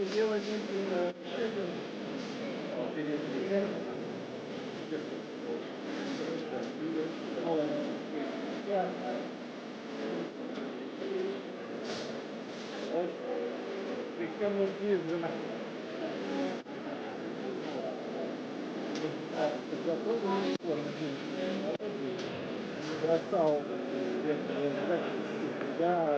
делать это перед я от причем изгнано подготовленной формы жизни бросал да.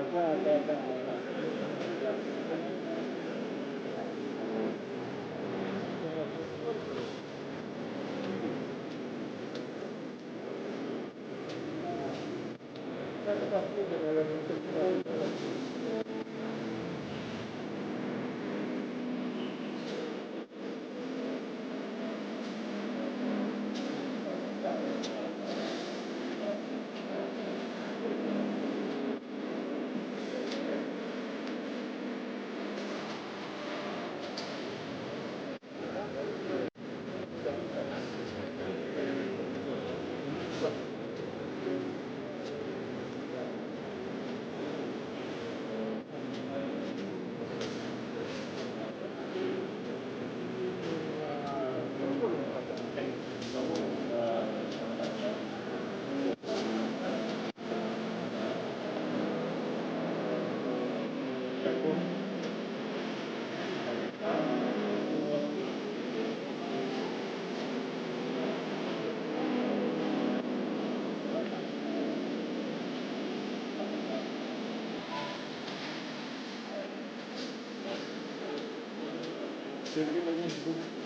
Сергей Владимирович думает,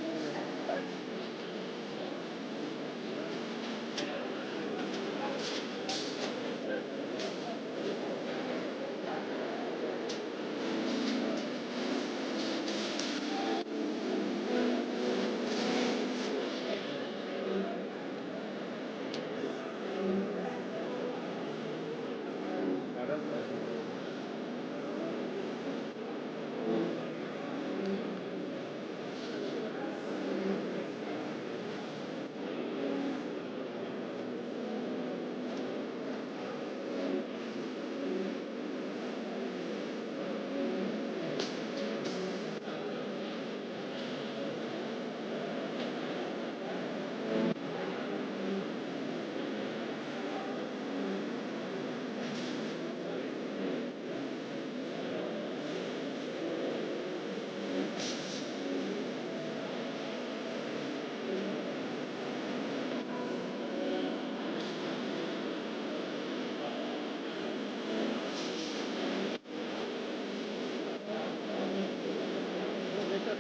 это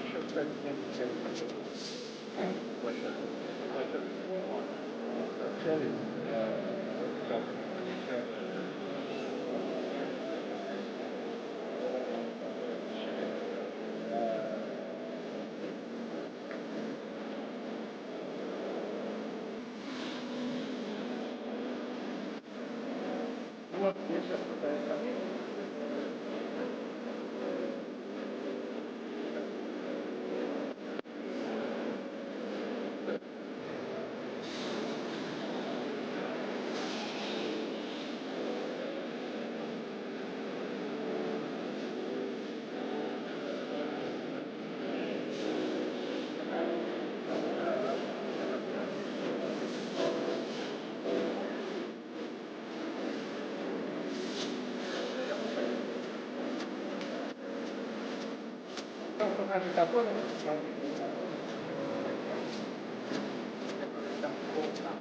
еще, кстати, насчет общались, как вот я сейчас пытаюсь ответить. Агитаторы, там полна.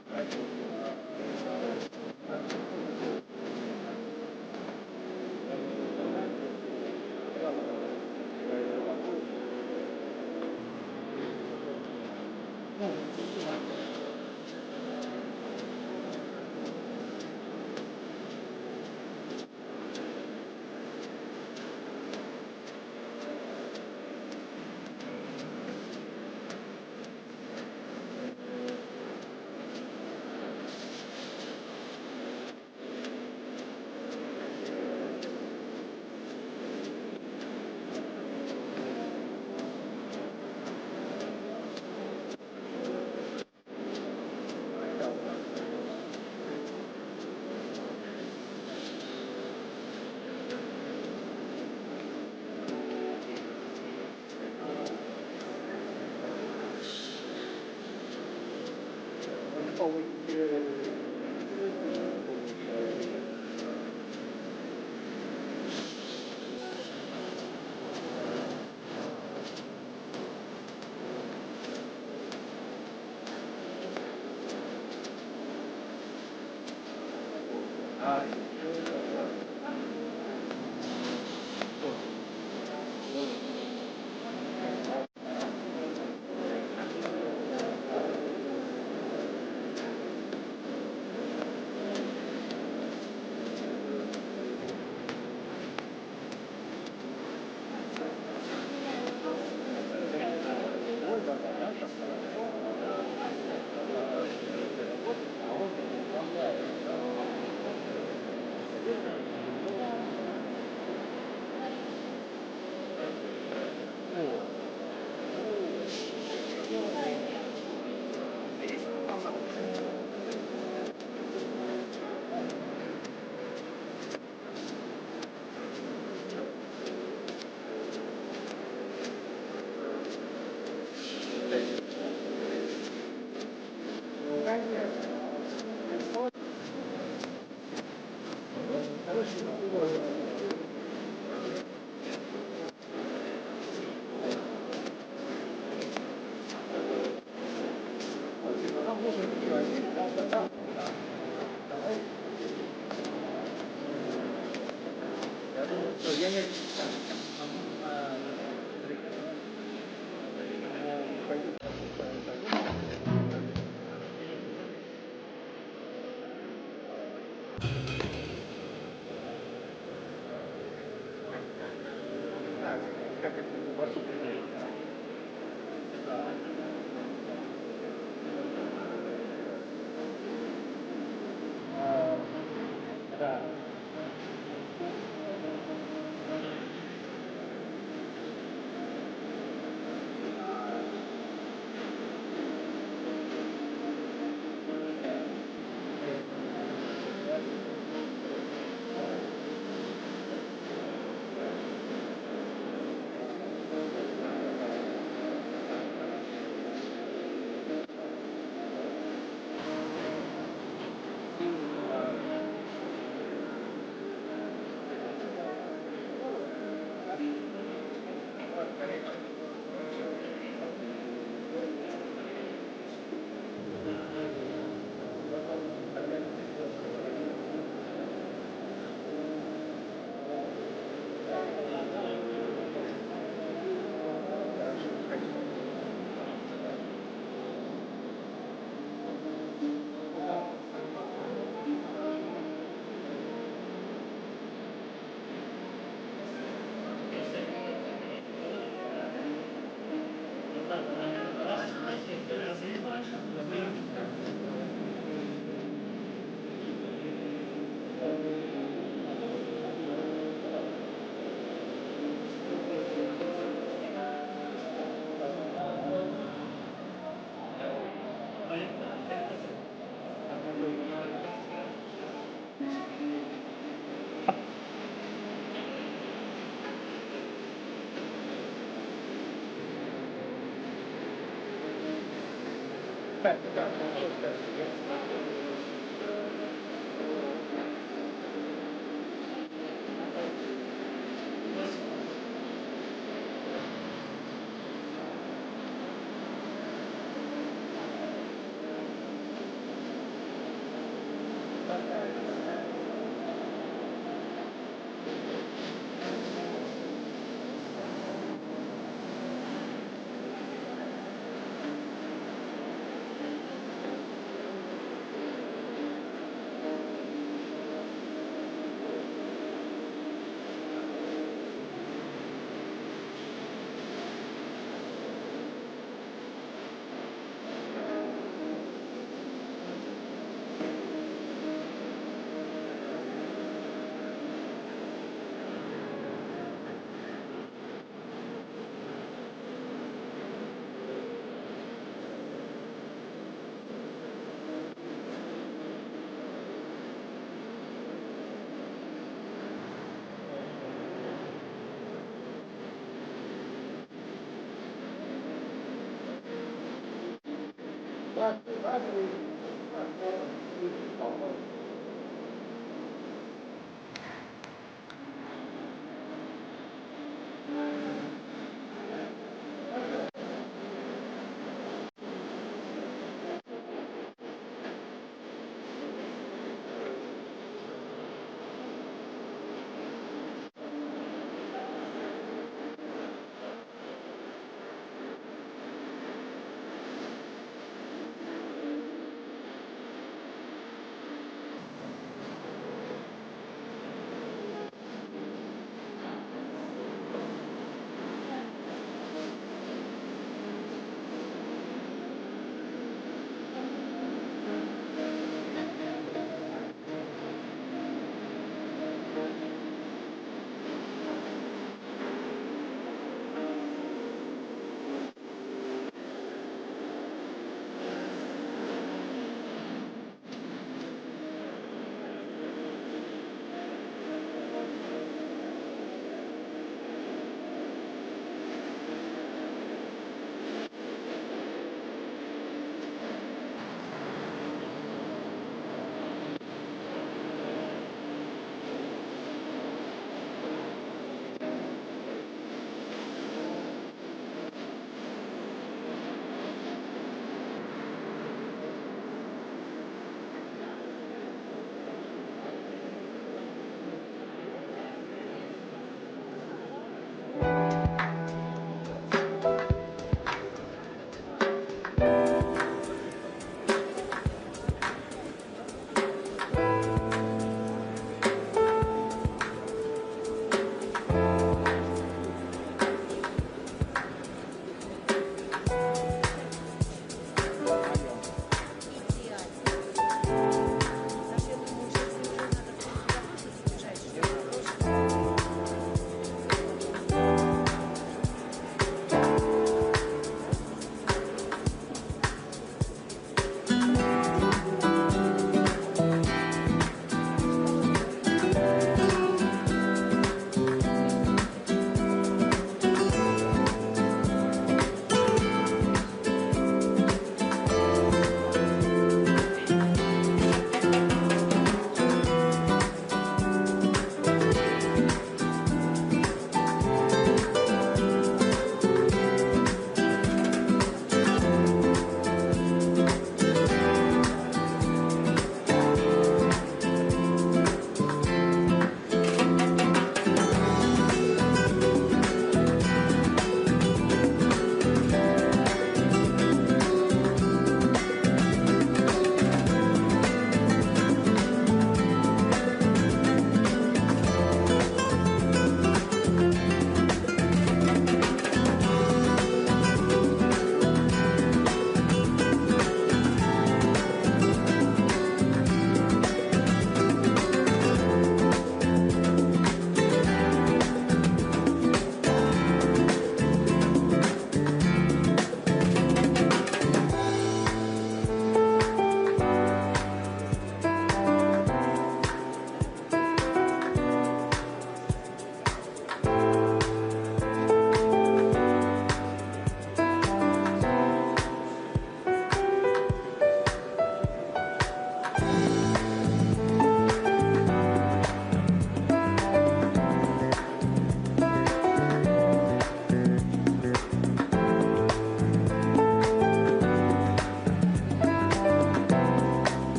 Vladimir Putin.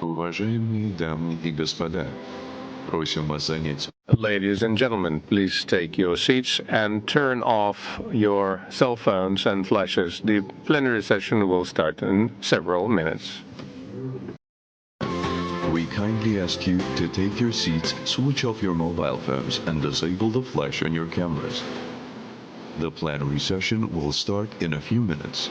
Уважаемые дамы и господа, просим вас занять. Ladies and gentlemen, please take your seats and turn off your cell phones and flashes. The plenary session will start in several minutes. We kindly ask you to take your seats, switch off your mobile phones, and disable the flash on your cameras. The plenary session will start in a few minutes.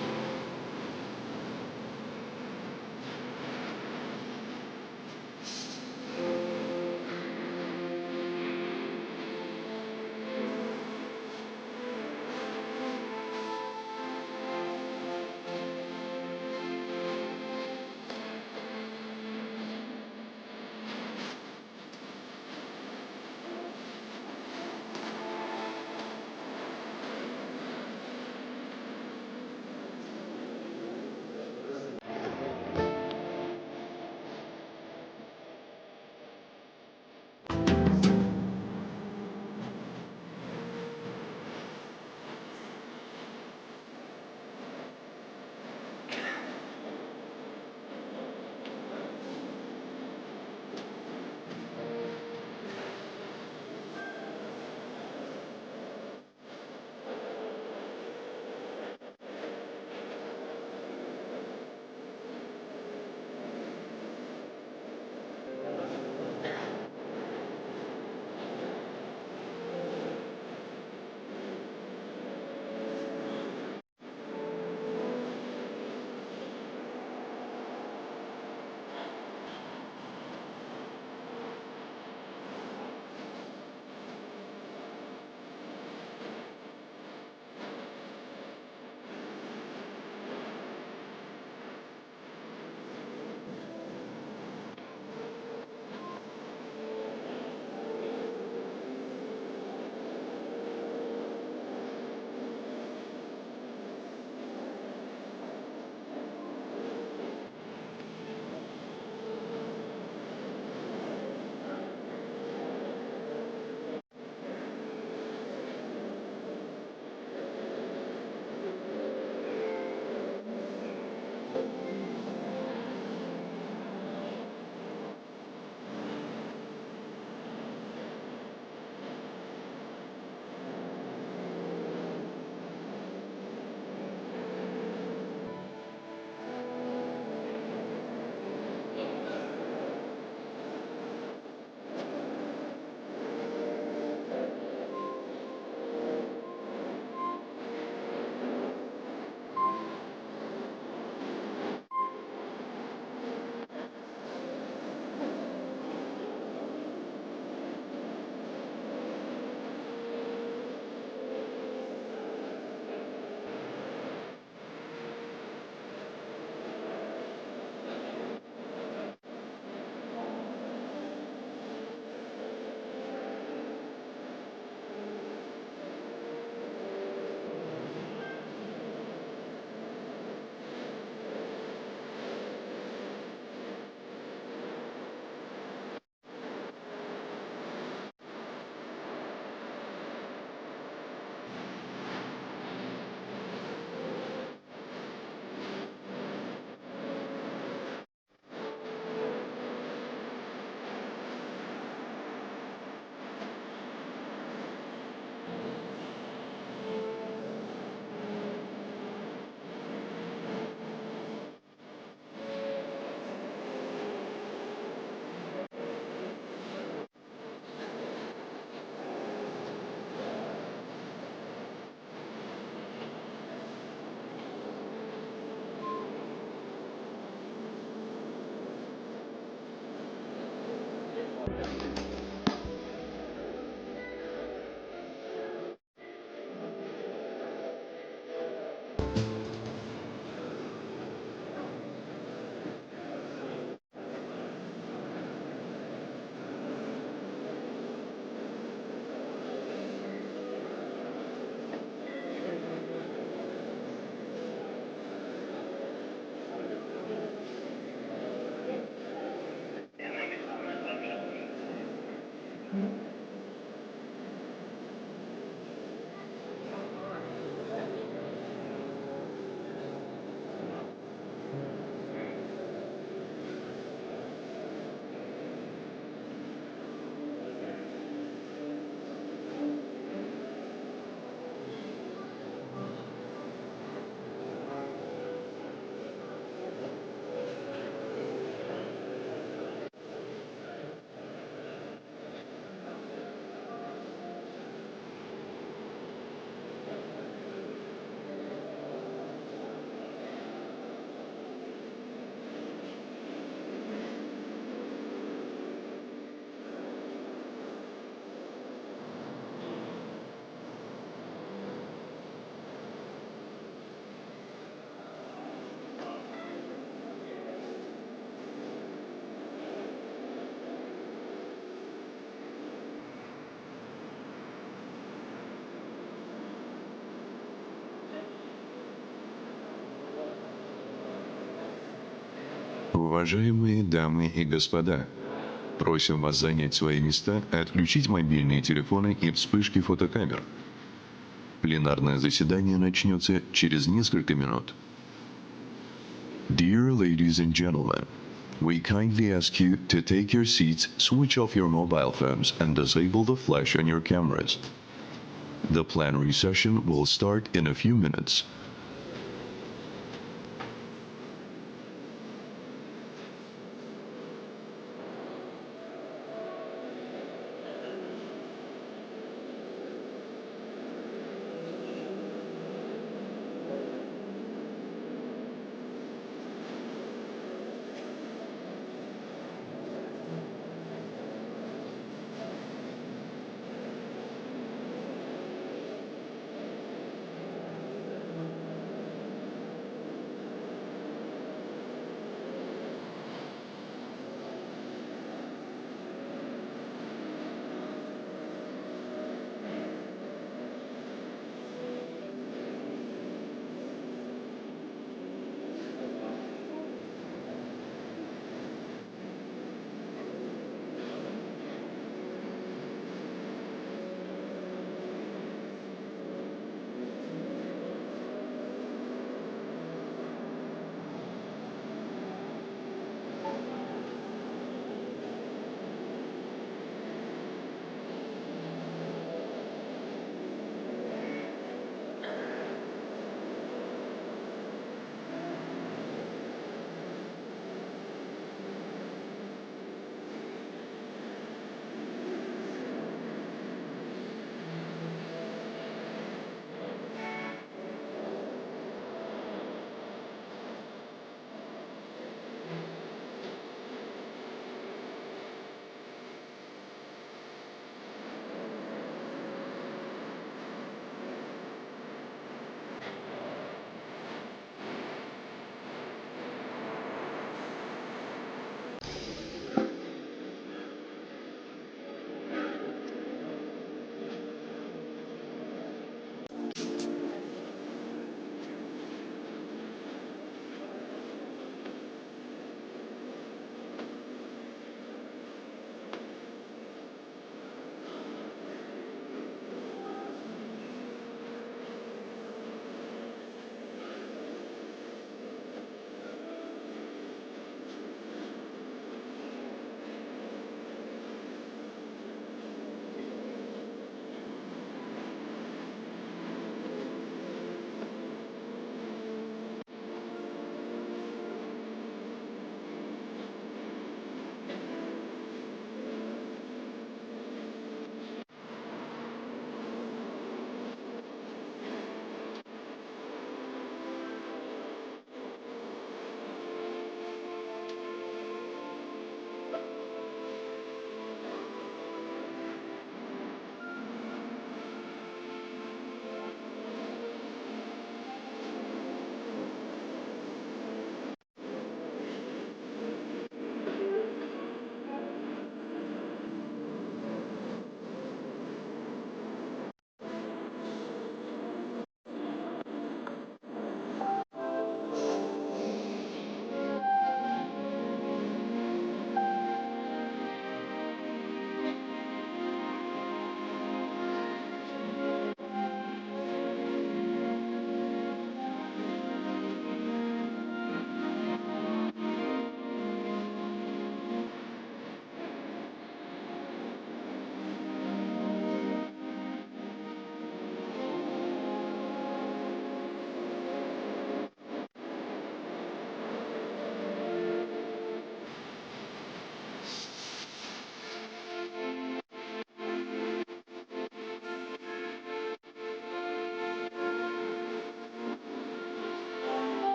Уважаемые дамы и господа, просим вас занять свои места, отключить мобильные телефоны и вспышки фотокамер. Пленарное заседание начнется через несколько минут. Dear ladies and gentlemen, we kindly ask you to take your seats, switch off your mobile phones, and disable the flash on your cameras. The plenary session will start in a few minutes.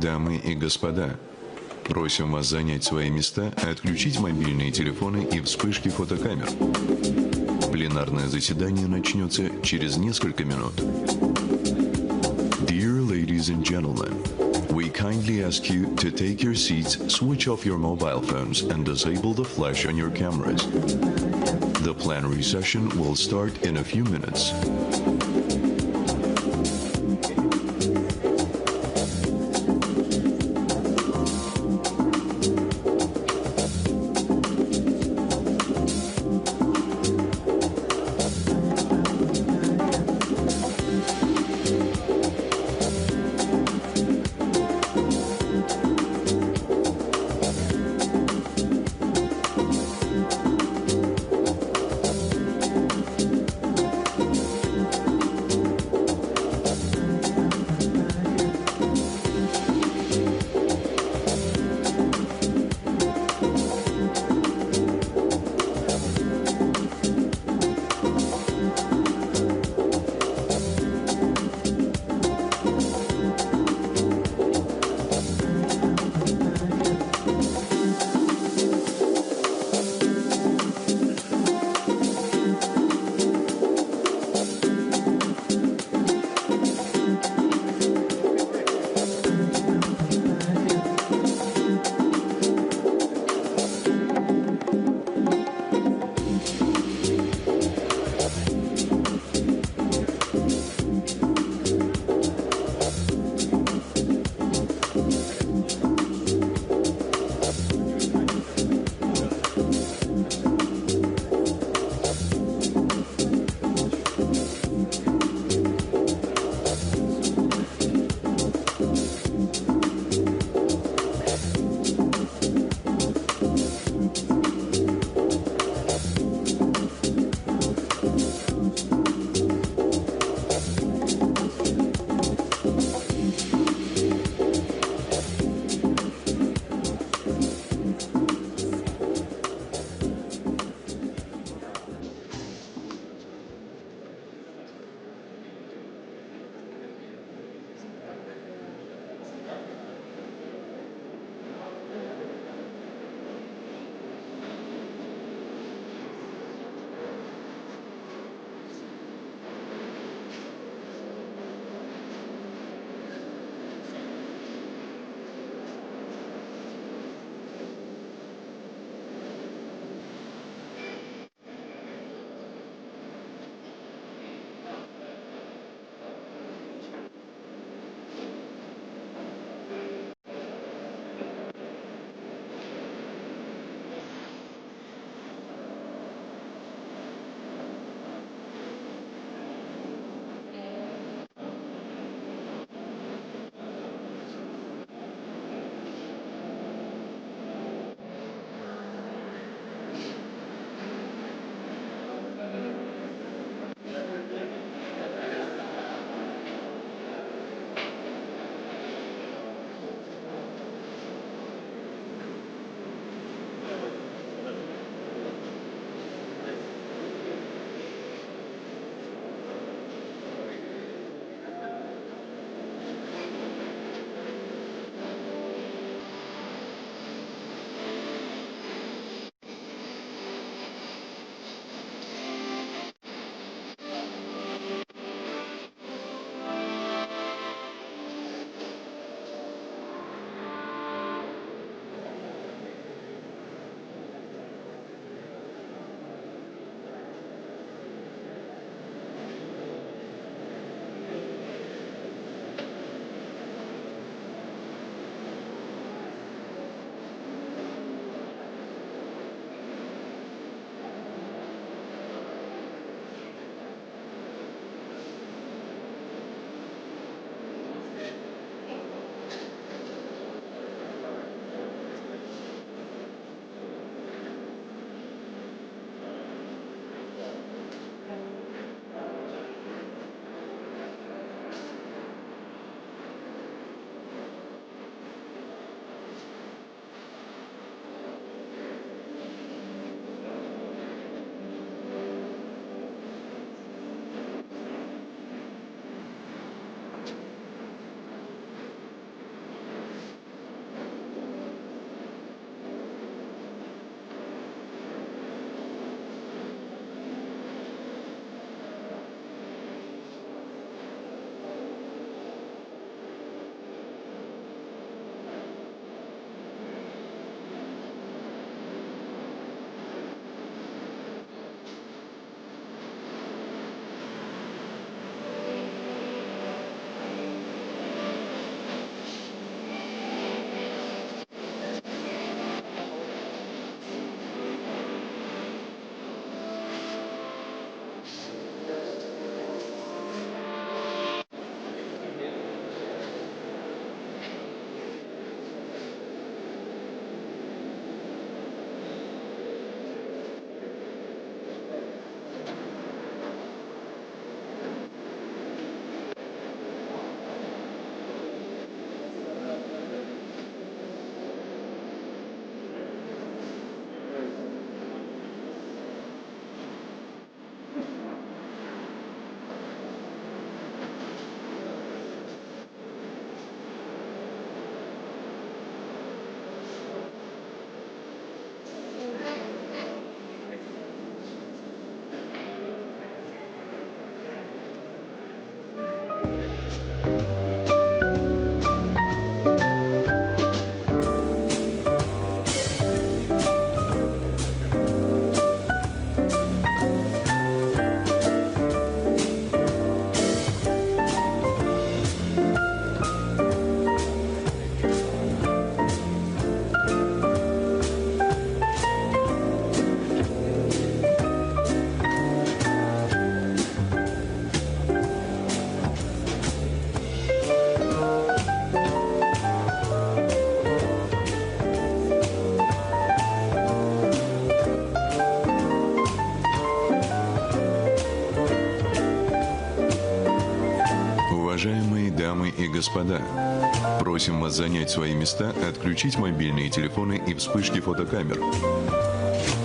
Дамы и господа, просим вас занять свои места, отключить мобильные телефоны и вспышки фотокамер. Пленарное заседание начнется через несколько минут. Dear ladies and gentlemen, we kindly ask you to take your seats, switch off your mobile phones, and disable the flash on your cameras. The plenary session will start in a few minutes. Уважаемые дамы и господа, просим вас занять свои места, отключить мобильные телефоны и вспышки фотокамер.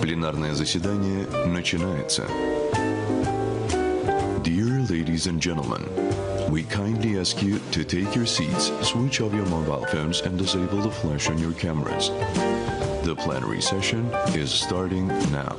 Пленарное заседание начинается. Dear ladies and gentlemen, we kindly ask you to take your seats, switch off your mobile phones and disable the flash on your cameras. The plenary session is starting now.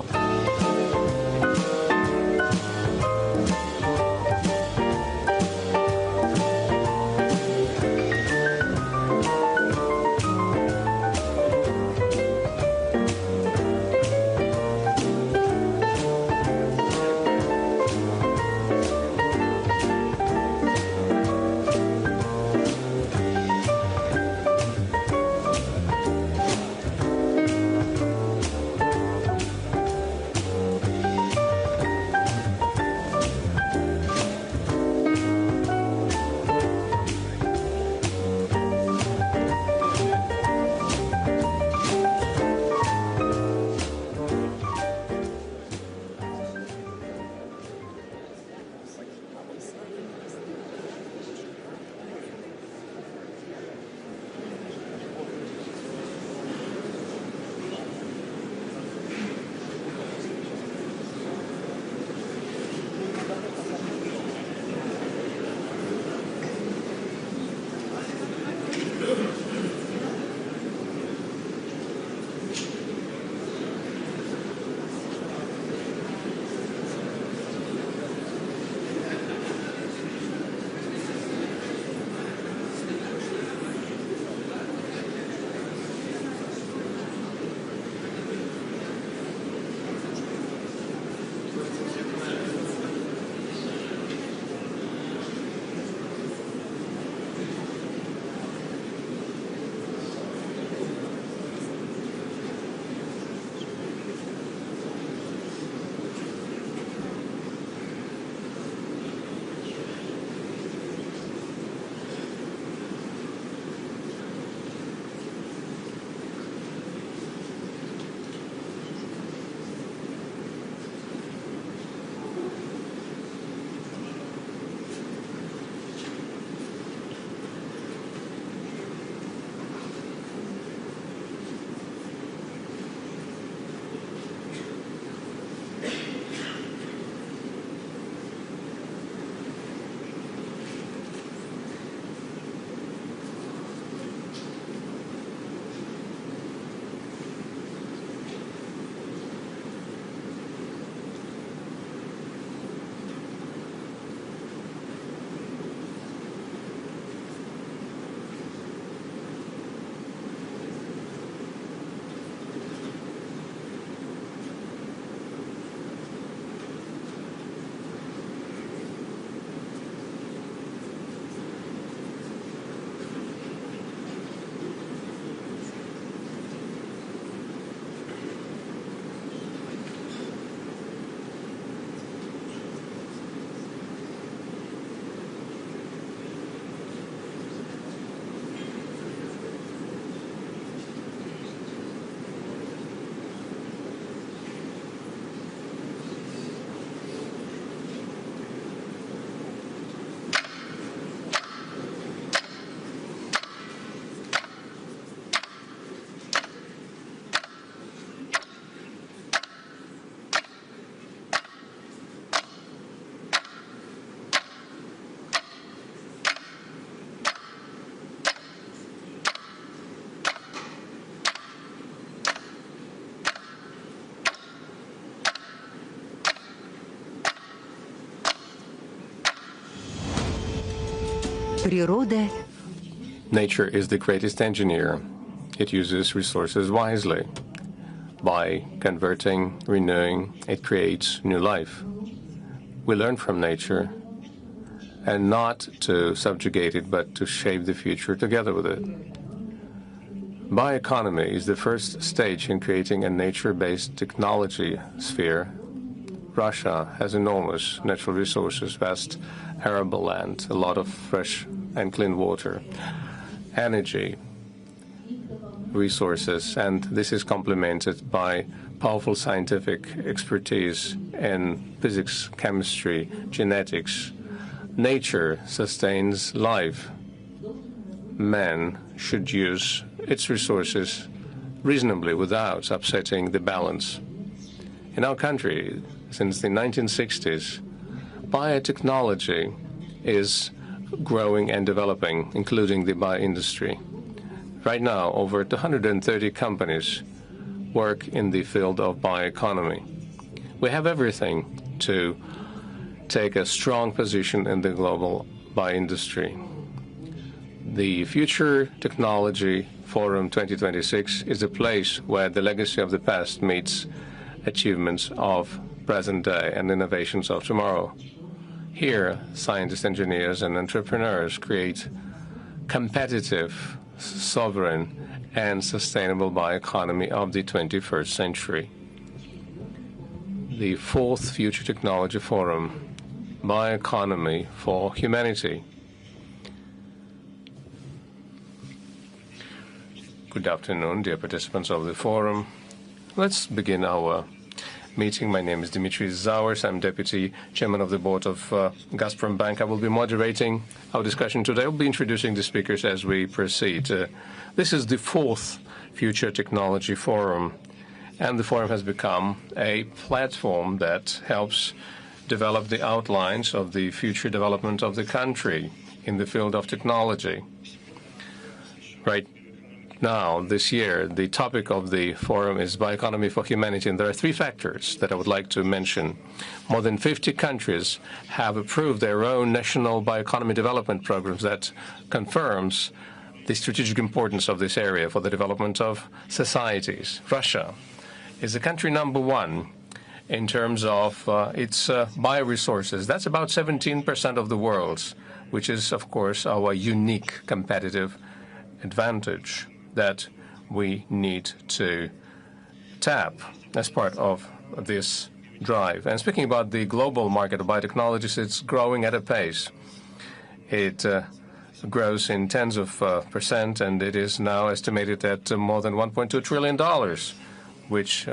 Природа. Nature is the greatest engineer. It uses resources wisely. By converting, renewing, it creates new life. We learn from nature, and not to subjugate it, but to shape the future together with it. Bioeconomy is the first stage in creating a nature-based technology sphere. Russia has enormous natural resources, vast arable land, a lot of fresh and clean water, energy, resources, and this is complemented by powerful scientific expertise in physics, chemistry, genetics, nature sustains life. Man should use its resources reasonably without upsetting the balance. In our country, since the 1960s, biotechnology is growing and developing, including the bioindustry. Right now, over 230 companies work in the field of bioeconomy. We have everything to take a strong position in the global bioindustry. The Future Technology Forum 2026 is a place where the legacy of the past meets achievements of present day and innovations of tomorrow. Here, scientists, engineers, and entrepreneurs create competitive, sovereign, and sustainable bioeconomy of the 21st century. The fourth Future Technology Forum, Bioeconomy for Humanity. Good afternoon, dear participants of the forum. Let's begin our meeting. My name is Dmitry Zauers. I'm Deputy Chairman of the Board of Gazprom Bank. I will be moderating our discussion today. I'll be introducing the speakers as we proceed. This is the fourth Future Technology Forum, and the forum has become a platform that helps develop the outlines of the future development of the country in the field of technology. Right now, this year, the topic of the forum is Bioeconomy for Humanity, and there are three factors that I would like to mention. More than 50 countries have approved their own national bioeconomy development programs that confirms the strategic importance of this area for the development of societies. Russia is the country number one in terms of its bioresources. That's about 17% of the world's, which is, of course, our unique competitive advantage that we need to tap as part of this drive. And speaking about the global market of biotechnologies, it's growing at a pace. It grows in tens of percent, and it is now estimated at more than $1.2 trillion, which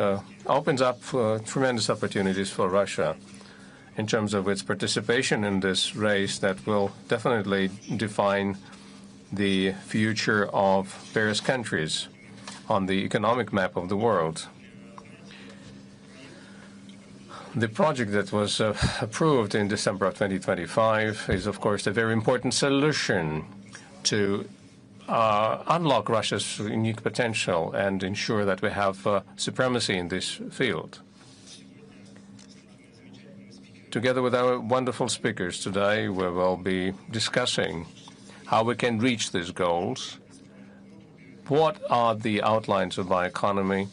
opens up tremendous opportunities for Russia in terms of its participation in this race that will definitely define the future of various countries on the economic map of the world. The project that was approved in December of 2025 is, of course, a very important solution to unlock Russia's unique potential and ensure that we have supremacy in this field. Together with our wonderful speakers today, we will be discussing how we can reach these goals, what are the outlines of bioeconomy,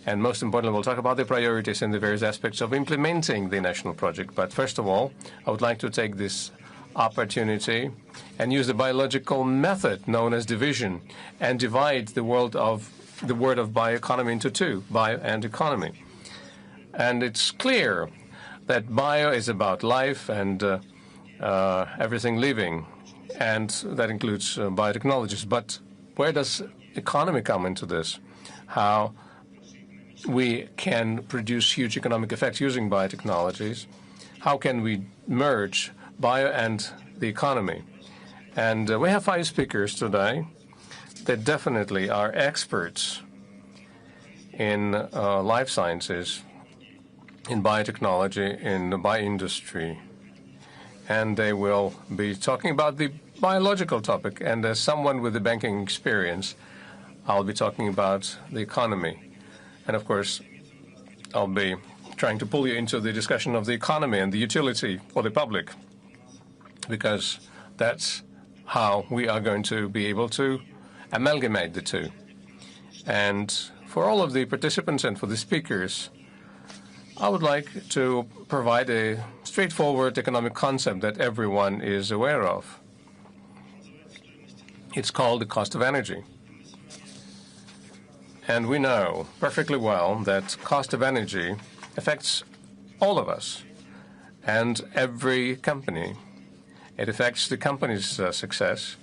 and most importantly, we'll talk about the priorities and the various aspects of implementing the national project. But first of all, I would like to take this opportunity and use the biological method known as division and divide the word of bioeconomy into two, bio and economy. And it's clear that bio is about life and everything living, and that includes biotechnologies. But where does economy come into this? How we can produce huge economic effects using biotechnologies? How can we merge bio and the economy? And we have 5 speakers today that definitely are experts in life sciences, in biotechnology, in the bioindustry. And they will be talking about the biological topic. And as someone with the banking experience, I'll be talking about the economy. And of course, I'll be trying to pull you into the discussion of the economy and the utility for the public, because that's how we are going to be able to amalgamate the two. And for all of the participants and for the speakers, I would like to provide a straightforward economic concept that everyone is aware of. It's called the cost of energy. And we know perfectly well that cost of energy affects all of us and every company. It affects the company's success.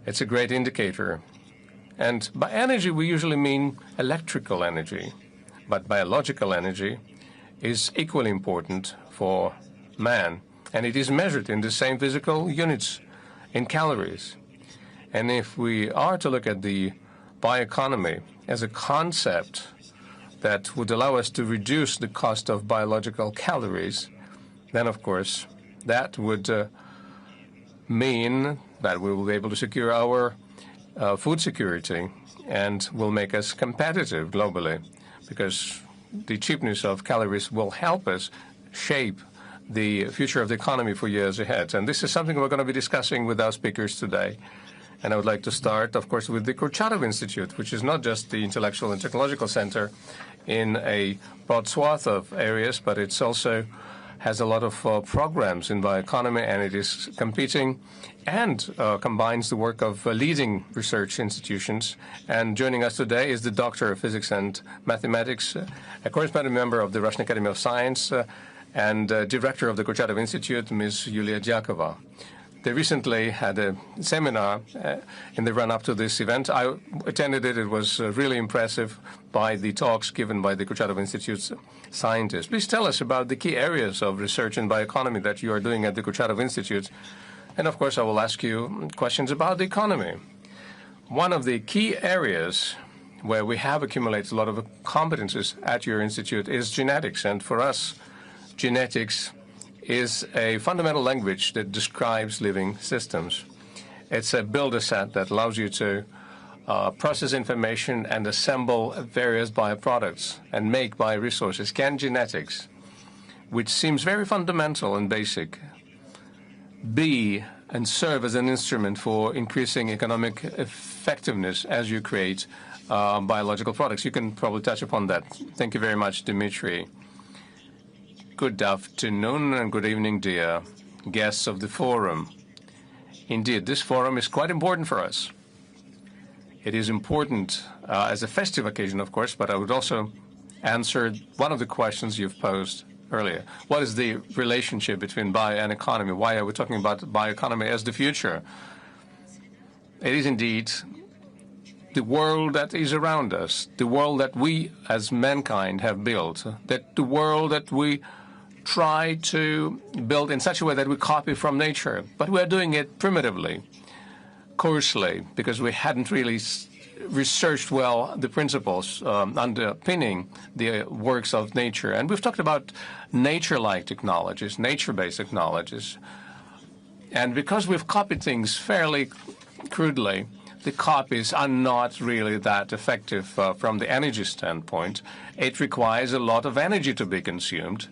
It's a great indicator. And by energy, we usually mean electrical energy, but biological energy is equally important for man. and it is measured in the same physical units, in calories. And if we are to look at the bioeconomy as a concept that would allow us to reduce the cost of biological calories, then, of course, that would mean that we will be able to secure our food security and will make us competitive globally, because the cheapness of calories will help us shape the future of the economy for years ahead. And this is something we're going to be discussing with our speakers today. And I would like to start, of course, with the Kurchatov Institute, which is not just the intellectual and technological center in a broad swath of areas, but it's also has a lot of programs in bioeconomy, and it is competing and combines the work of leading research institutions. And joining us today is the Doctor of Physics and Mathematics, a corresponding member of the Russian Academy of Science, and director of the Kurchatov Institute, Ms. Yulia Dyakova. They recently had a seminar in the run-up to this event. I attended it. It was really impressive by the talks given by the Kurchatov Institute's scientists. Please tell us about the key areas of research in bioeconomy that you are doing at the Kurchatov Institute. And, of course, I will ask you questions about the economy. One of the key areas where we have accumulated a lot of competences at your institute is genetics. And for us, genetics is a fundamental language that describes living systems. It's a builder set that allows you to process information and assemble various bioproducts and make bioresources. Can genetics, which seems very fundamental and basic, be and serve as an instrument for increasing economic effectiveness as you create biological products? You can probably touch upon that. Thank you very much, Dmitry. Good afternoon and good evening, dear guests of the forum. Indeed, this forum is quite important for us. It is important as a festive occasion, of course, but I would also answer one of the questions you've posed earlier. What is the relationship between bio and economy? Why are we talking about bioeconomy as the future? It is indeed the world that is around us, the world that we as mankind have built, that the world that we try to build in such a way that we copy from nature. But we are doing it primitively, coarsely, because we hadn't really researched well the principles underpinning the works of nature. And we've talked about nature-like technologies, nature-based technologies. And because we've copied things fairly crudely, the copies are not really that effective from the energy standpoint. It requires a lot of energy to be consumed.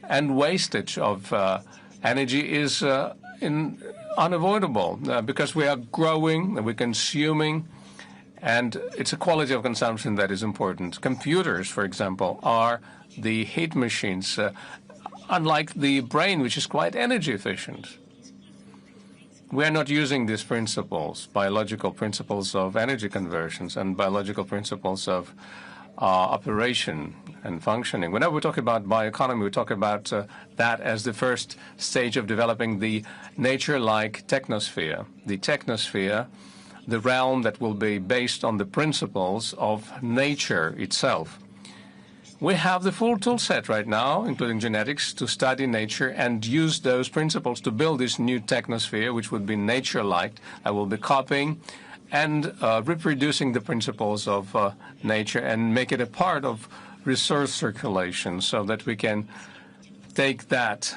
And wastage of energy is unavoidable because we are growing, we're consuming, and it's a quality of consumption that is important. Computers, for example, are the heat machines, unlike the brain, which is quite energy efficient. We are not using these principles, biological principles of energy conversions and biological principles of operation and functioning. Whenever we talk about bioeconomy, we talk about that as the first stage of developing the nature-like technosphere. The technosphere, the realm that will be based on the principles of nature itself. We have the full tool set right now, including genetics, to study nature and use those principles to build this new technosphere, which would be nature-like. I will be copying and reproducing the principles of nature and make it a part of resource circulation so that we can take that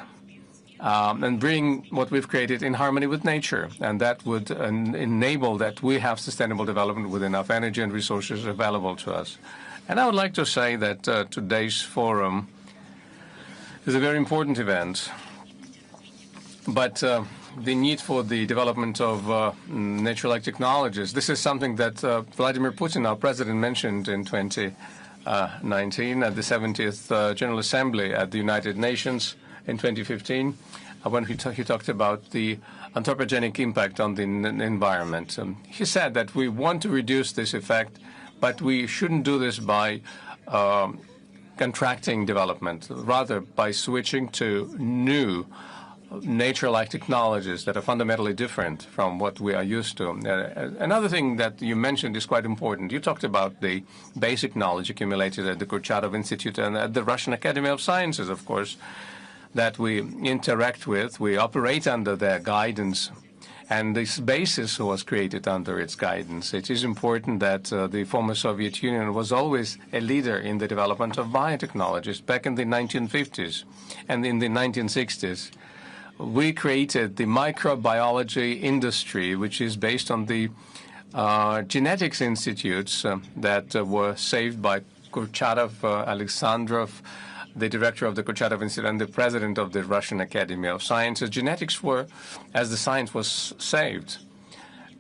and bring what we've created in harmony with nature. And that would enable that we have sustainable development with enough energy and resources available to us. And I would like to say that today's forum is a very important event. But the need for the development of nature-like technologies. This is something that Vladimir Putin, our president, mentioned in 2019 at the 70th General Assembly at the United Nations in 2015, when he talked about the anthropogenic impact on the environment. He said that we want to reduce this effect, but we shouldn't do this by contracting development, rather by switching to new nature-like technologies that are fundamentally different from what we are used to. Another thing that you mentioned is quite important. You talked about the basic knowledge accumulated at the Kurchatov Institute and at the Russian Academy of Sciences, of course. that we interact with, we operate under their guidance, and this basis was created under its guidance. It is important that the former Soviet Union was always a leader in the development of biotechnologies. Back in the 1950s and in the 1960s, we created the microbiology industry, which is based on the genetics institutes that were saved by Kurchatov, Alexandrov, the director of the Kurchatov Institute and the president of the Russian Academy of Sciences. Genetics were, as the science was saved.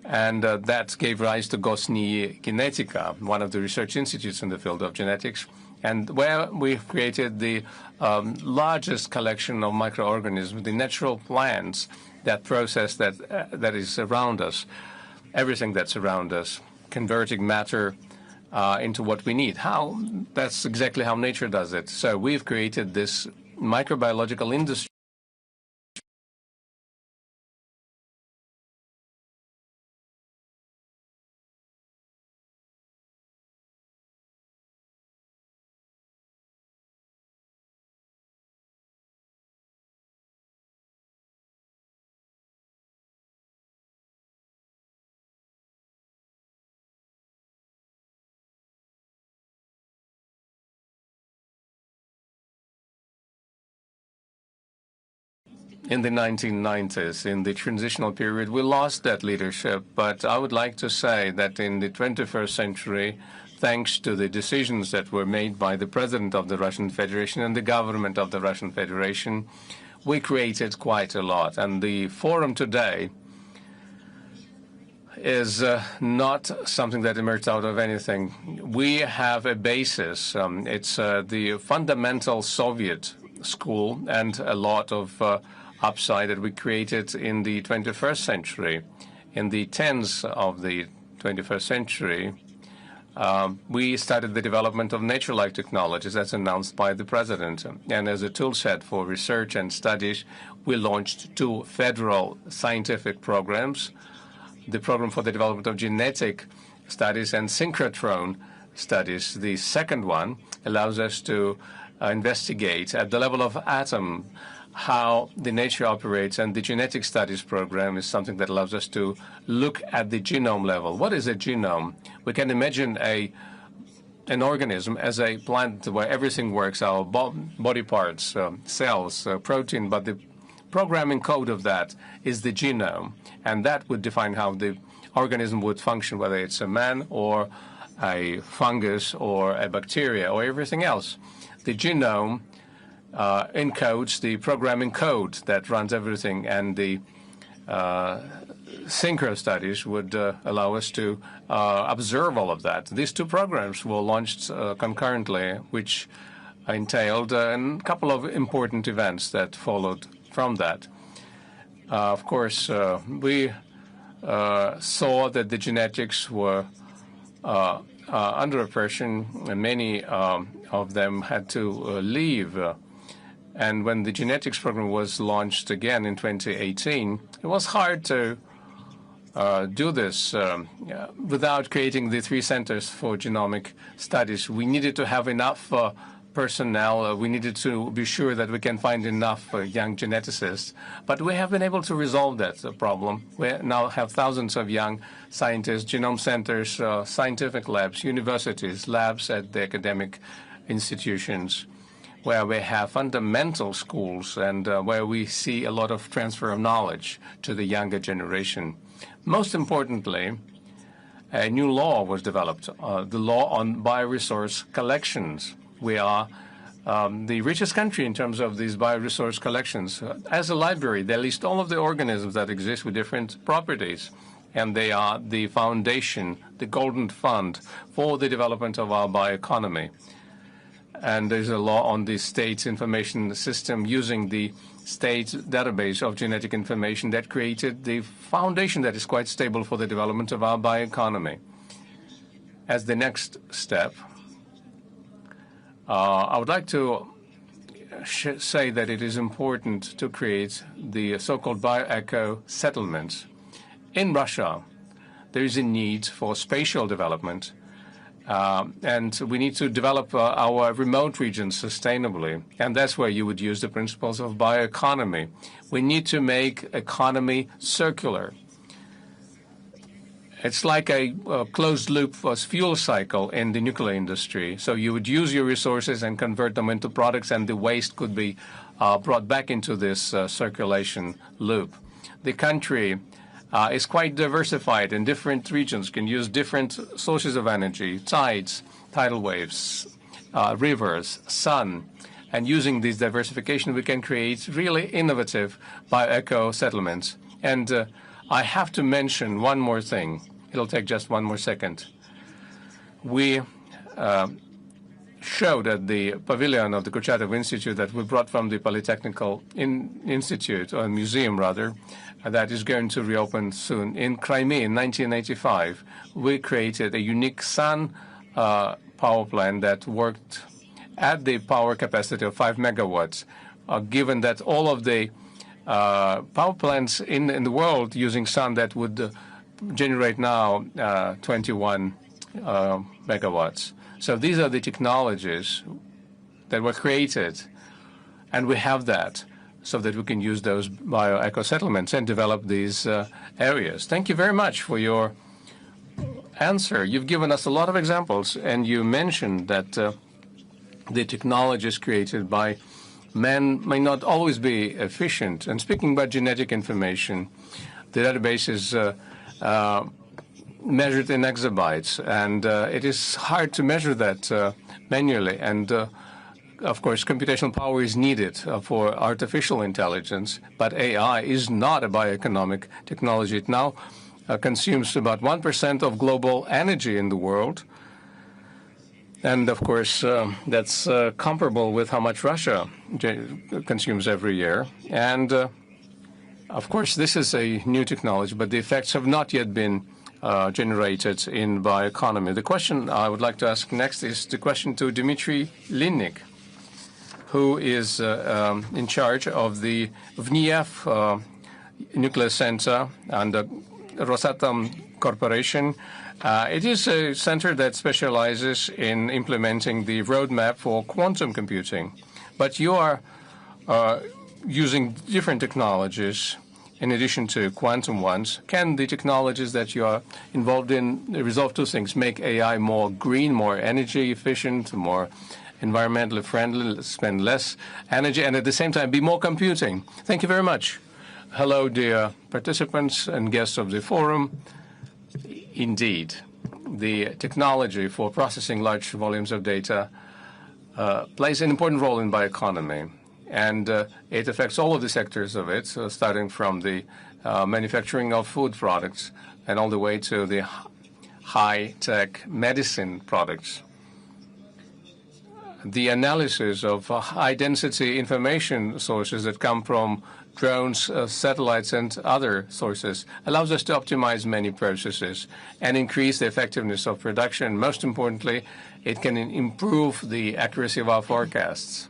And that gave rise to Gosnyi Genetica, one of the research institutes in the field of genetics, and where we created the largest collection of microorganisms, the natural plants, that process that is around us, everything that's around us, converting matter into what we need. How? That's exactly how nature does it. So we've created this microbiological industry. In the 1990s, in the transitional period, we lost that leadership. But I would like to say that in the 21st century, thanks to the decisions that were made by the President of the Russian Federation and the government of the Russian Federation, we created quite a lot. And the forum today is not something that emerged out of anything. We have a basis. It's the fundamental Soviet school and a lot of upside that we created in the 21st century. In the 10s of the 21st century, we started the development of nature-like technologies as announced by the president. And as a tool set for research and studies, we launched 2 federal scientific programs, the program for the development of genetic studies and synchrotron studies. The second one allows us to investigate at the level of atom how the nature operates, and the genetic studies program is something that allows us to look at the genome level. What is a genome? We can imagine an organism as a plant where everything works, our body parts, cells, protein, but the programming code of that is the genome, and that would define how the organism would function, whether it's a man or a fungus or a bacteria or everything else. The genome encodes the programming code that runs everything, and the synchro studies would allow us to observe all of that. These 2 programs were launched concurrently, which entailed a couple of important events that followed from that. Of course, we saw that the genetics were under oppression, and many of them had to leave. And when the genetics program was launched again in 2018, it was hard to do this without creating the 3 centers for genomic studies. We needed to have enough personnel. We needed to be sure that we can find enough young geneticists. But we have been able to resolve that problem. We now have thousands of young scientists, genome centers, scientific labs, universities, labs at the academic institutions, where we have fundamental schools and where we see a lot of transfer of knowledge to the younger generation. Most importantly, a new law was developed, the law on bioresource collections. We are the richest country in terms of these bioresource collections. As a library, they list all of the organisms that exist with different properties, and they are the foundation, the golden fund for the development of our bioeconomy. And there's a law on the state's information system using the state's database of genetic information that created the foundation that is quite stable for the development of our bioeconomy. As the next step, I would like to say that it is important to create the so-called bioeco settlements. In Russia, there is a need for spatial development And we need to develop our remote regions sustainably. And that's where you would use the principles of bioeconomy. We need to make economy circular. It's like a closed-loop fuel cycle in the nuclear industry. So you would use your resources and convert them into products, and the waste could be brought back into this circulation loop. The country is quite diversified, and different regions can use different sources of energy, tides, tidal waves, rivers, sun. And using this diversification, we can create really innovative bioeco settlements. And I have to mention one more thing. It'll take just one more second. We showed at the pavilion of the Kurchatov Institute that we brought from the Polytechnical Institute, or museum rather, that is going to reopen soon. In Crimea in 1985, we created a unique sun power plant that worked at the power capacity of 5 megawatts, given that all of the power plants in the world using sun that would generate now 21 megawatts. So these are the technologies that were created, and we have that so that we can use those bioeco settlements and develop these areas. Thank you very much for your answer. You've given us a lot of examples, and you mentioned that the technologies created by men may not always be efficient. And speaking about genetic information, the database is measured in exabytes, and it is hard to measure that manually. And of course, computational power is needed for artificial intelligence, but AI is not a bioeconomic technology. It now consumes about 1% of global energy in the world. And of course, that's comparable with how much Russia consumes every year. And of course, this is a new technology, but the effects have not yet been generated in bioeconomy. The question I would like to ask next is the question to Dmitry Linnik, who is in charge of the Vniev Nuclear Center and the Rosatom Corporation. It is a center that specializes in implementing the roadmap for quantum computing. But you are using different technologies in addition to quantum ones. Can the technologies that you are involved in resolve two things: make AI more green, more energy efficient, more environmentally friendly, spend less energy, and at the same time be more computing? Thank you very much. Hello, dear participants and guests of the forum. Indeed, the technology for processing large volumes of data plays an important role in bioeconomy, and it affects all of the sectors of it, so starting from the manufacturing of food products and all the way to the high-tech medicine products. The analysis of high-density information sources that come from drones, satellites, and other sources allows us to optimize many processes and increase the effectiveness of production. Most importantly, it can improve the accuracy of our forecasts.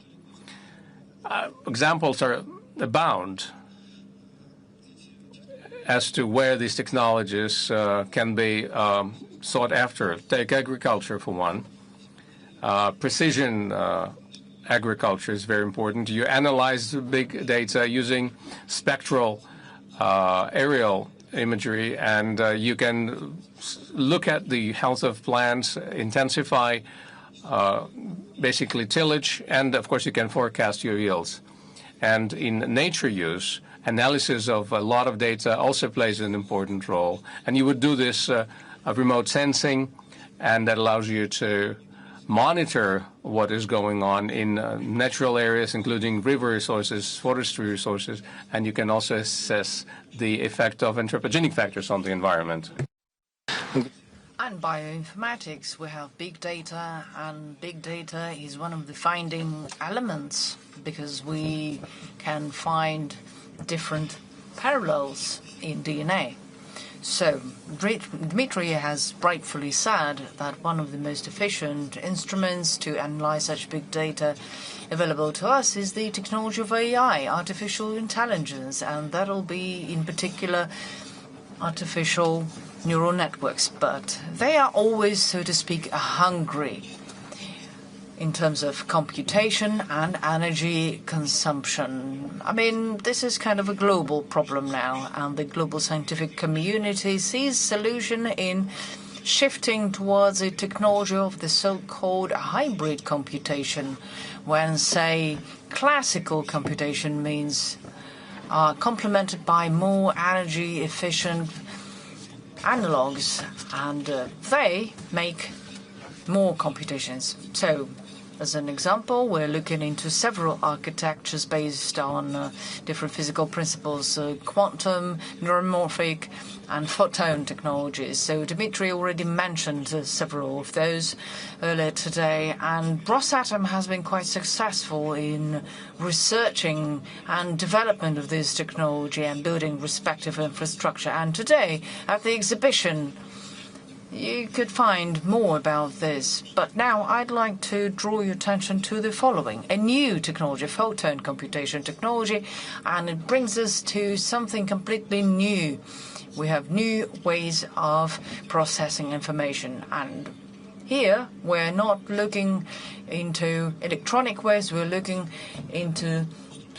Examples are abound as to where these technologies can be sought after. Take agriculture for one. Precision agriculture is very important. You analyze big data using spectral aerial imagery, and you can look at the health of plants, intensify basically tillage, and of course you can forecast your yields. And in nature use, analysis of a lot of data also plays an important role. And you would do this remote sensing, and that allows you to monitor what is going on in natural areas, including river resources, forestry resources, and you can also assess the effect of anthropogenic factors on the environment. And bioinformatics, we have big data, and big data is one of the finding elements because we can find different parallels in DNA. So Dmitry has rightfully said that one of the most efficient instruments to analyze such big data available to us is the technology of AI, artificial intelligence, and that'll be in particular artificial neural networks, but they are always, so to speak, hungry in terms of computation and energy consumption. I mean, this is kind of a global problem now, and the global scientific community sees solution in shifting towards a technology of the so-called hybrid computation, when, say, classical computation means complemented by more energy-efficient analogs, and they make more computations. So, as an example, we're looking into several architectures based on different physical principles, quantum, neuromorphic, and photon technologies. So Dmitry already mentioned several of those earlier today, and Rosatom has been quite successful in researching and development of this technology and building respective infrastructure. And today, at the exhibition, you could find more about this, but now I'd like to draw your attention to the following. A new technology, photon computation technology, and it brings us to something completely new. We have new ways of processing information, and here we're not looking into electronic waves, we're looking into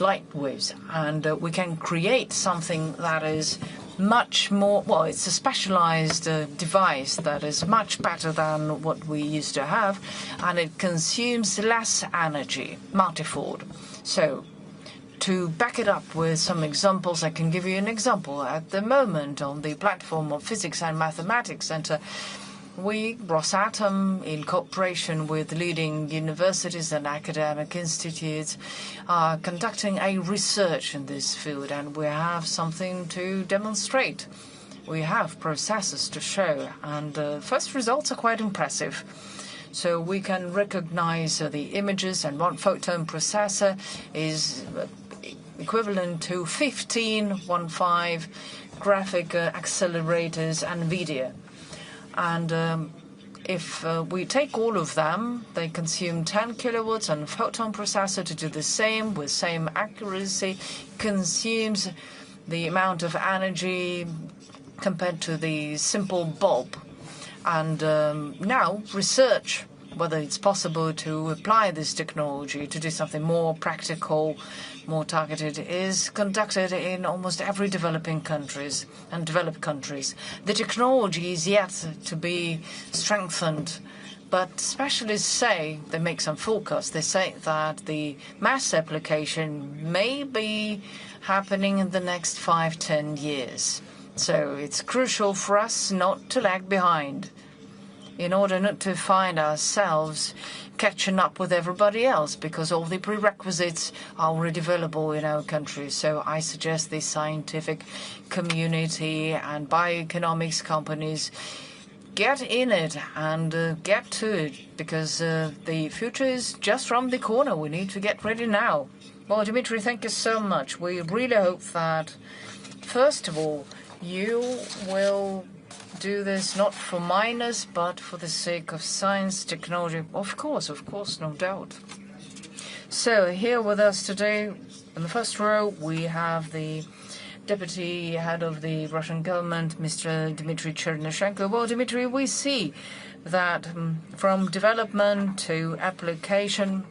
light waves, and we can create something that is much more, well, it's a specialized device that is much better than what we used to have, and it consumes less energy, multifold. So, to back it up with some examples, I can give you an example. At the moment, on the platform of Physics and Mathematics Center, we, Rosatom, in cooperation with leading universities and academic institutes, are conducting a research in this field, and we have something to demonstrate. We have processes to show, and the first results are quite impressive. So we can recognize the images, and one photon processor is equivalent to 15 graphic accelerators NVIDIA. And if we take all of them, they consume 10 kilowatts, and a photon processor, to do the same with same accuracy, consumes the amount of energy compared to the simple bulb. And now research whether it's possible to apply this technology to do something more practical, more targeted, is conducted in almost every developing countries and developed countries. The technology is yet to be strengthened, but specialists say, they make some forecasts, they say that the mass application may be happening in the next 5-10 years. So it's crucial for us not to lag behind, in order not to find ourselves catching up with everybody else, because all the prerequisites are already available in our country. So I suggest the scientific community and bioeconomics companies get in it and get to it, because the future is just around the corner. We need to get ready now. Well, Dmitry, thank you so much. We really hope that, first of all, you will do this not for minors, but for the sake of science, technology. Of course, no doubt. So here with us today, in the first row, we have the deputy head of the Russian government, Mr. Dmitry Chernyshenko. Well, Dmitry, we see that from development to application,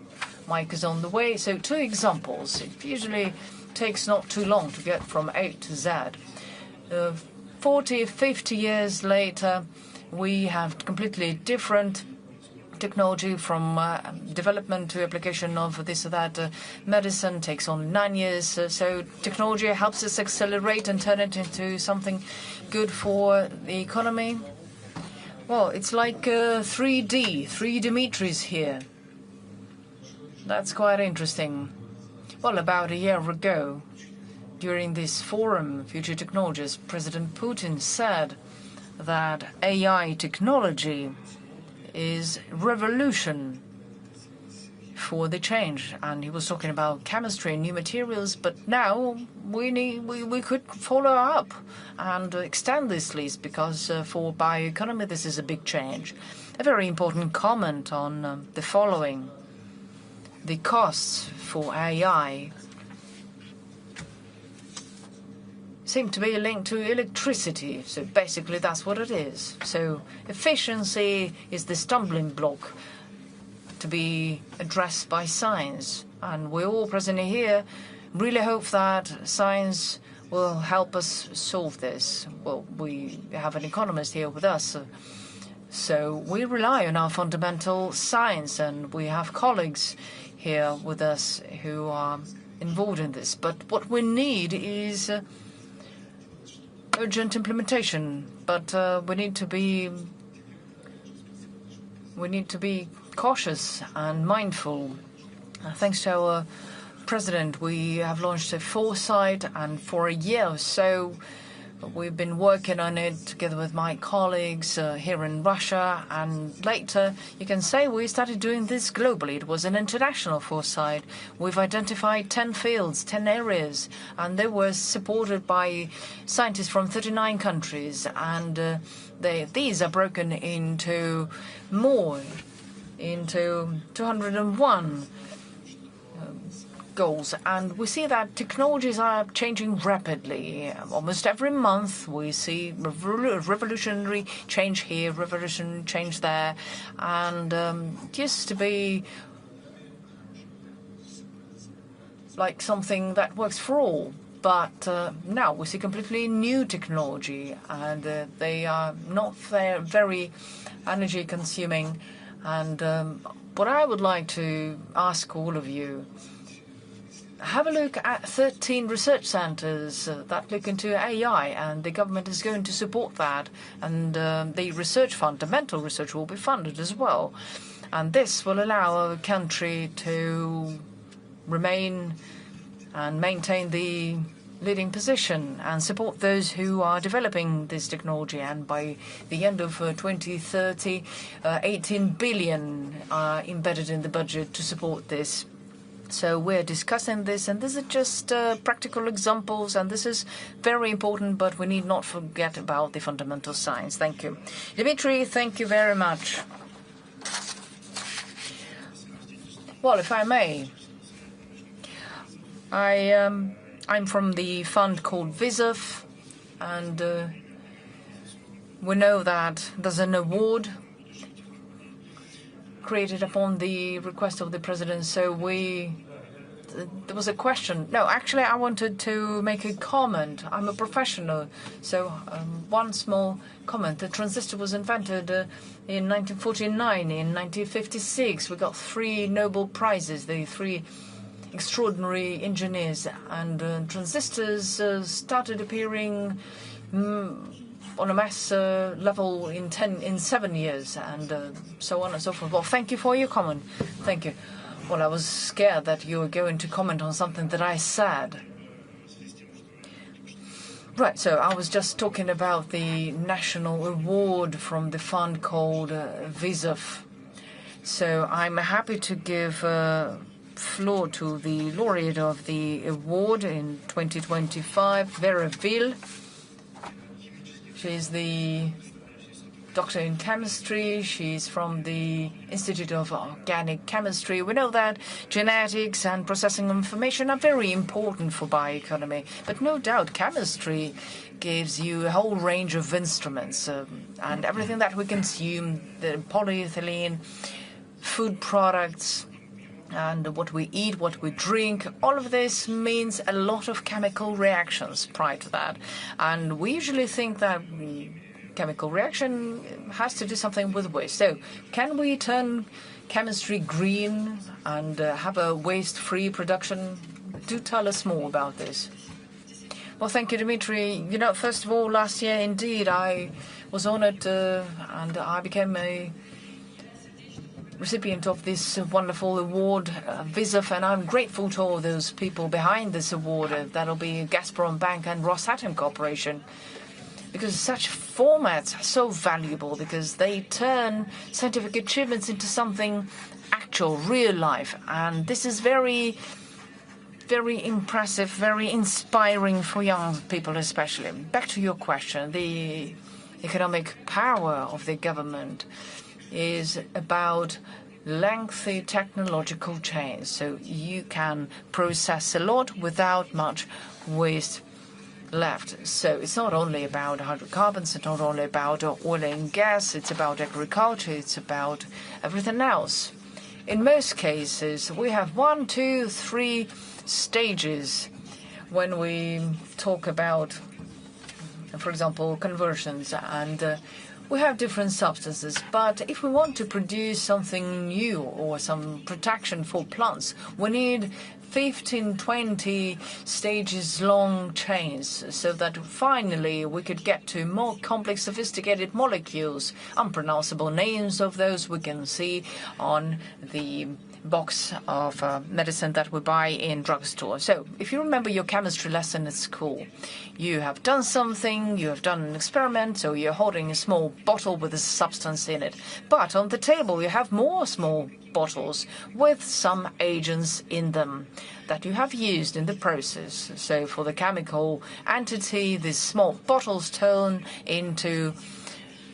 Mike is on the way. So 2 examples. It usually takes not too long to get from A to Z. 40, 50 years later, we have completely different technology, from development to application of this or that. Medicine takes only 9 years. So technology helps us accelerate and turn it into something good for the economy. Well, it's like 3D, 3 Dmitris here. That's quite interesting. Well, about a year ago, during this forum, Future Technologies, President Putin said that AI technology is revolution for the change, and he was talking about chemistry and new materials. But now we could follow up and extend this list, because for bioeconomy this is a big change. A very important comment on the following: the costs for AI seem to be linked to electricity. So basically that's what it is. So efficiency is the stumbling block to be addressed by science. And we all present here really hope that science will help us solve this. Well, we have an economist here with us, so we rely on our fundamental science, and we have colleagues here with us who are involved in this. But what we need is urgent implementation. But we need to be cautious and mindful. Thanks to our President, we have launched a foresight, and for a year or so we've been working on it together with my colleagues here in Russia, and later you can say we started doing this globally. It was an international foresight. We've identified 10 fields, 10 areas, and they were supported by scientists from 39 countries, and these are broken into 201 goals. And we see that technologies are changing rapidly. Almost every month we see revolutionary change here, revolutionary change there, and it used to be like something that works for all. But now we see completely new technology, and they are not very energy consuming. And what I would like to ask all of you, have a look at 13 research centers that look into AI, and the government is going to support that. And the research, fundamental research, will be funded as well. And this will allow our country to remain and maintain the leading position and support those who are developing this technology. And by the end of 2030, 18 billion are embedded in the budget to support this. So we're discussing this, and these are just practical examples, and this is very important, but we need not forget about the fundamental science. Thank you. Dmitry, thank you very much. Well, if I may, I'm from the fund called VISOF, and we know that there's an award created upon the request of the president. So there was a question. No, actually, I wanted to make a comment. I'm a professional, so one small comment. The transistor was invented in 1949. In 1956, we got 3 Nobel Prizes, the 3 extraordinary engineers, and transistors started appearing on a mass level in 7 years, and so on and so forth. Well, thank you for your comment. Thank you. Well, I was scared that you were going to comment on something that I said. Right, so I was just talking about the national award from the fund called VISOF. So I'm happy to give floor to the laureate of the award in 2025, Vera Vil. She's the doctor in chemistry. She's from the Institute of Organic Chemistry. We know that genetics and processing information are very important for bioeconomy, but no doubt chemistry gives you a whole range of instruments, and everything that we consume, the polyethylene, food products, and what we eat, what we drink, all of this means a lot of chemical reactions prior to that. And we usually think that chemical reaction has to do something with waste. So can we turn chemistry green and have a waste-free production? Do tell us more about this. Well, thank you, Dmitry. You know, first of all, last year, indeed, I was honored and I became a recipient of this wonderful award, VISOF, and I'm grateful to all those people behind this award. That'll be Gazprom Bank and Rosatom Corporation, because such formats are so valuable, because they turn scientific achievements into something actual, real life, and this is very, very impressive, very inspiring for young people especially. Back to your question, the economic power of the government is about lengthy technological chains, so you can process a lot without much waste. left. So it's not only about hydrocarbons, it's not only about oil and gas, it's about agriculture, it's about everything else. In most cases, we have 1, 2, 3 stages when we talk about, for example, conversions, and we have different substances. But if we want to produce something new or some protection for plants, we need 15, 20 stages long chains so that finally we could get to more complex, sophisticated molecules. Unpronounceable names of those we can see on the box of medicine that we buy in drugstore. So if you remember your chemistry lesson at school, you have done something, you have done an experiment, so you're holding a small bottle with a substance in it. But on the table you have more small bottles with some agents in them that you have used in the process. So for the chemical entity, these small bottles turn into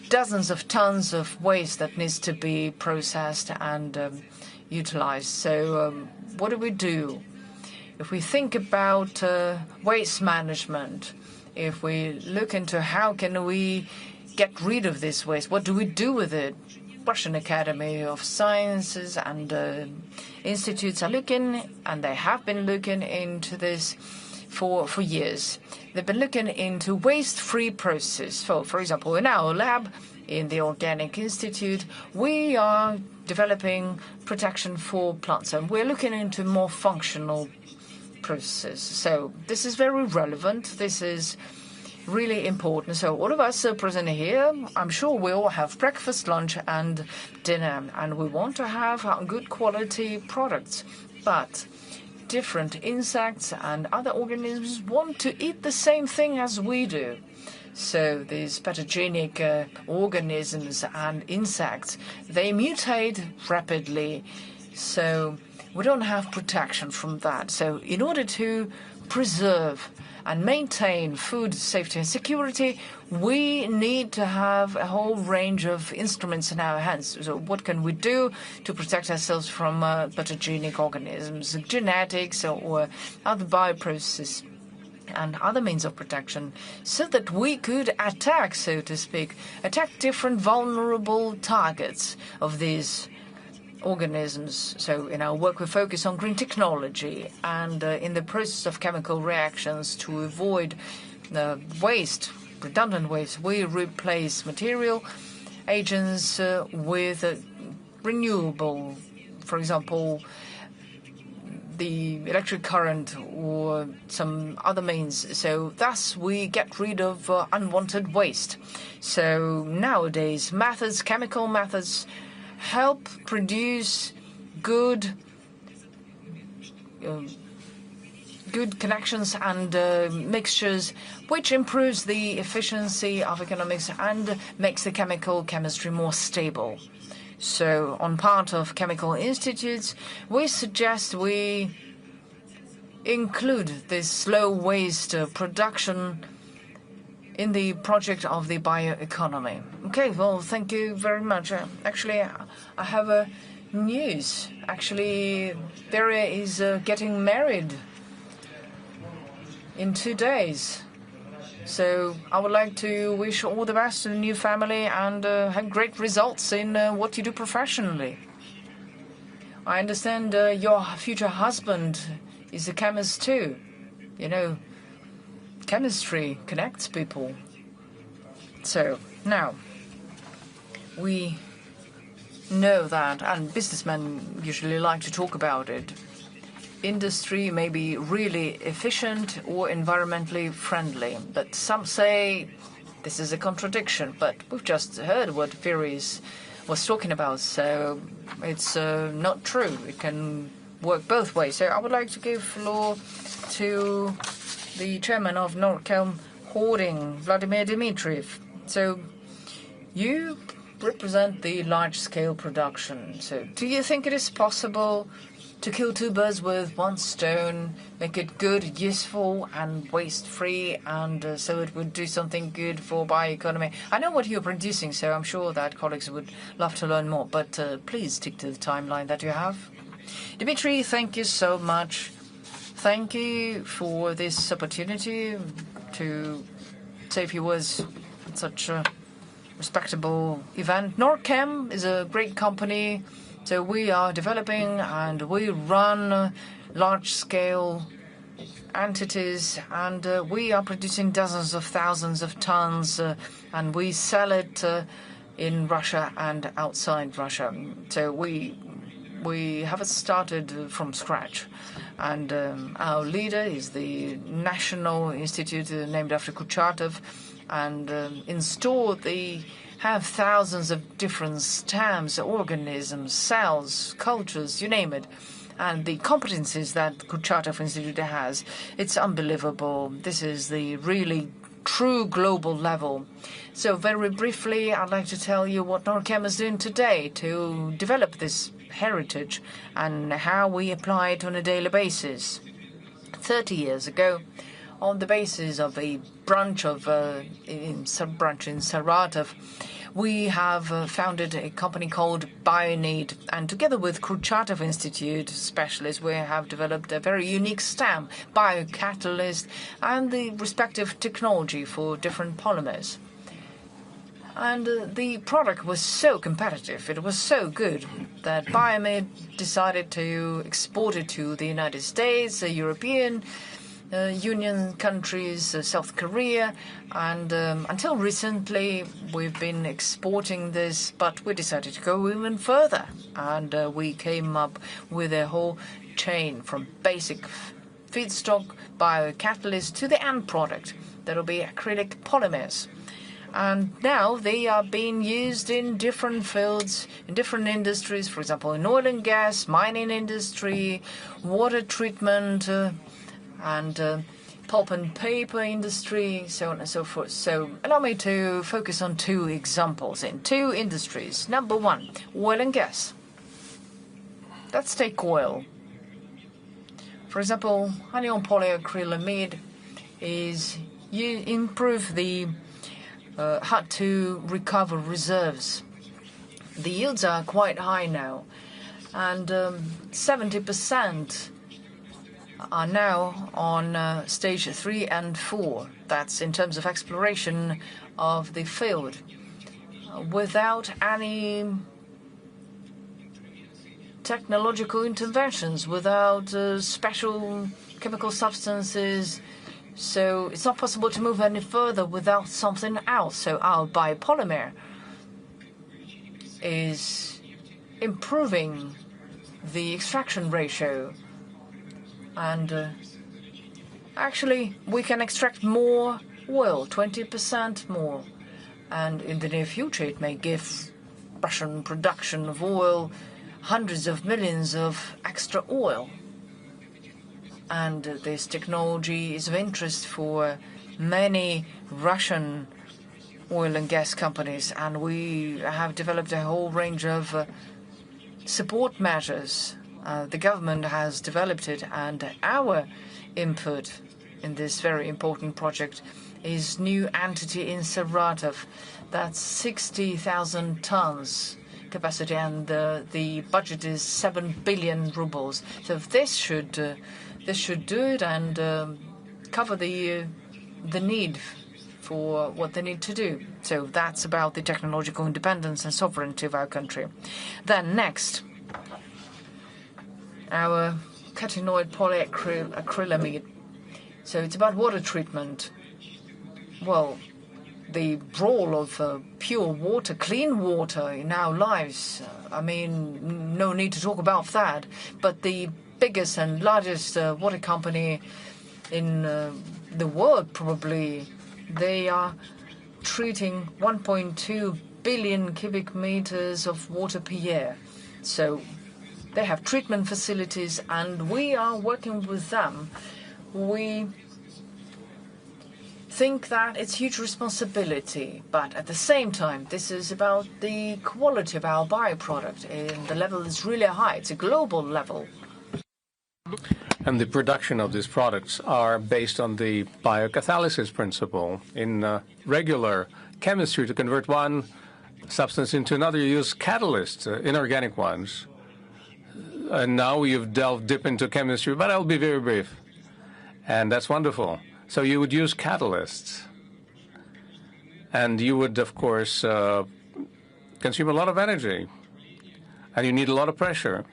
dozens of tons of waste that needs to be processed and utilized. So what do? If we think about waste management, if we look into how can we get rid of this waste, what do we do with it? Russian Academy of Sciences and institutes are looking, and they have been looking into this for years. They've been looking into waste-free process. For example, in our lab, in the Organic Institute, we are developing protection for plants, and we're looking into more functional processes. So this is very relevant. This is really important. So all of us present here, I'm sure we all have breakfast, lunch and dinner, and we want to have good quality products. But different insects and other organisms want to eat the same thing as we do. So these pathogenic organisms and insects, they mutate rapidly. So we don't have protection from that. So in order to preserve and maintain food safety and security, we need to have a whole range of instruments in our hands. So what can we do to protect ourselves from pathogenic organisms, genetics or other bioprocesses and other means of protection, so that we could attack, so to speak, different vulnerable targets of these organisms. So in our work we focus on green technology and in the process of chemical reactions to avoid waste, redundant waste, we replace material agents with renewable, for example, the electric current or some other means. So thus we get rid of unwanted waste. So nowadays chemical methods help produce good connections and mixtures, which improves the efficiency of economics and makes the chemistry more stable. So on part of chemical institutes, we suggest we include this slow waste production in the project of the bioeconomy. Okay, well, thank you very much. Actually, I have a news. Actually, Vera is getting married in 2 days. So I would like to wish all the best to the new family and have great results in what you do professionally. I understand your future husband is a chemist too. You know, chemistry connects people. So now we know that, and businessmen usually like to talk about it, industry may be really efficient or environmentally friendly, but some say this is a contradiction. But we've just heard what Viris was talking about, so it's not true. It can work both ways. So I would like to give floor to the chairman of Norkelm Holding, Vladimir Dmitriev. So you represent the large-scale production. So do you think it is possible to kill 2 birds with 1 stone, make it good, useful and waste-free, and so it would do something good for bioeconomy? I know what you're producing, so I'm sure that colleagues would love to learn more, but please stick to the timeline that you have. Dmitry, thank you so much. Thank you for this opportunity to say a few words at such a respectable event. Norcem is a great company, so we are developing and we run large-scale entities, and we are producing dozens of thousands of tons, and we sell it in Russia and outside Russia. So we haven't started from scratch. And our leader is the National Institute named after Kurchatov, and in store they have thousands of different stamps, organisms, cells, cultures, you name it. And the competencies that Kurchatov Institute has, it's unbelievable. This is the really true global level. So very briefly, I'd like to tell you what Norcem is doing today to develop this heritage and how we apply it on a daily basis. 30 years ago, on the basis of a branch of sub-branch in Saratov, we have founded a company called Bioeconomy, and together with Kurchatov Institute specialists, we have developed a very unique stamp, biocatalyst, and the respective technology for different polymers. And the product was so competitive, it was so good, that Bioeconomy decided to export it to the United States, the European Union countries, South Korea, and until recently we've been exporting this, but we decided to go even further, and we came up with a whole chain from basic feedstock, biocatalyst, to the end product. That'll be acrylic polymers. And now they are being used in different fields, in different industries, for example, in oil and gas, mining industry, water treatment, and pulp and paper industry, so on and so forth. So allow me to focus on two examples in two industries. Number one, oil and gas. Let's take oil. For example, anion polyacrylamide is improve the hard to recover reserves. The yields are quite high now, and 70% are now on stage 3 and 4. That's in terms of exploration of the field, without any technological interventions, without special chemical substances. So it's not possible to move any further without something else. So our biopolymer is improving the extraction ratio. And actually, we can extract more oil, 20% more. And in the near future, it may give Russian production of oil hundreds of millions of extra oil. And this technology is of interest for many Russian oil and gas companies. And we have developed a whole range of support measures. The government has developed it, and our input in this very important project is new entity in Saratov. That's 60,000 tons capacity, and the budget is 7 billion rubles. So this should do it and cover the need for what they need to do. So that's about the technological independence and sovereignty of our country. Then next, our catenoid polyacrylamide. So it's about water treatment. Well, the role of pure water, clean water in our lives, I mean, no need to talk about that. But the biggest and largest water company in the world, probably, they are treating 1.2 billion cubic meters of water per year. So they have treatment facilities, and we are working with them. We think that it's huge responsibility, but at the same time, this is about the quality of our bioproduct, and the level is really high. It's a global level. And the production of these products are based on the biocatalysis principle. In regular chemistry, to convert one substance into another, you use catalysts, inorganic ones. And now you've delved deep into chemistry, but I'll be very brief. And that's wonderful. So you would use catalysts. And you would, of course, consume a lot of energy. And you need a lot of pressure.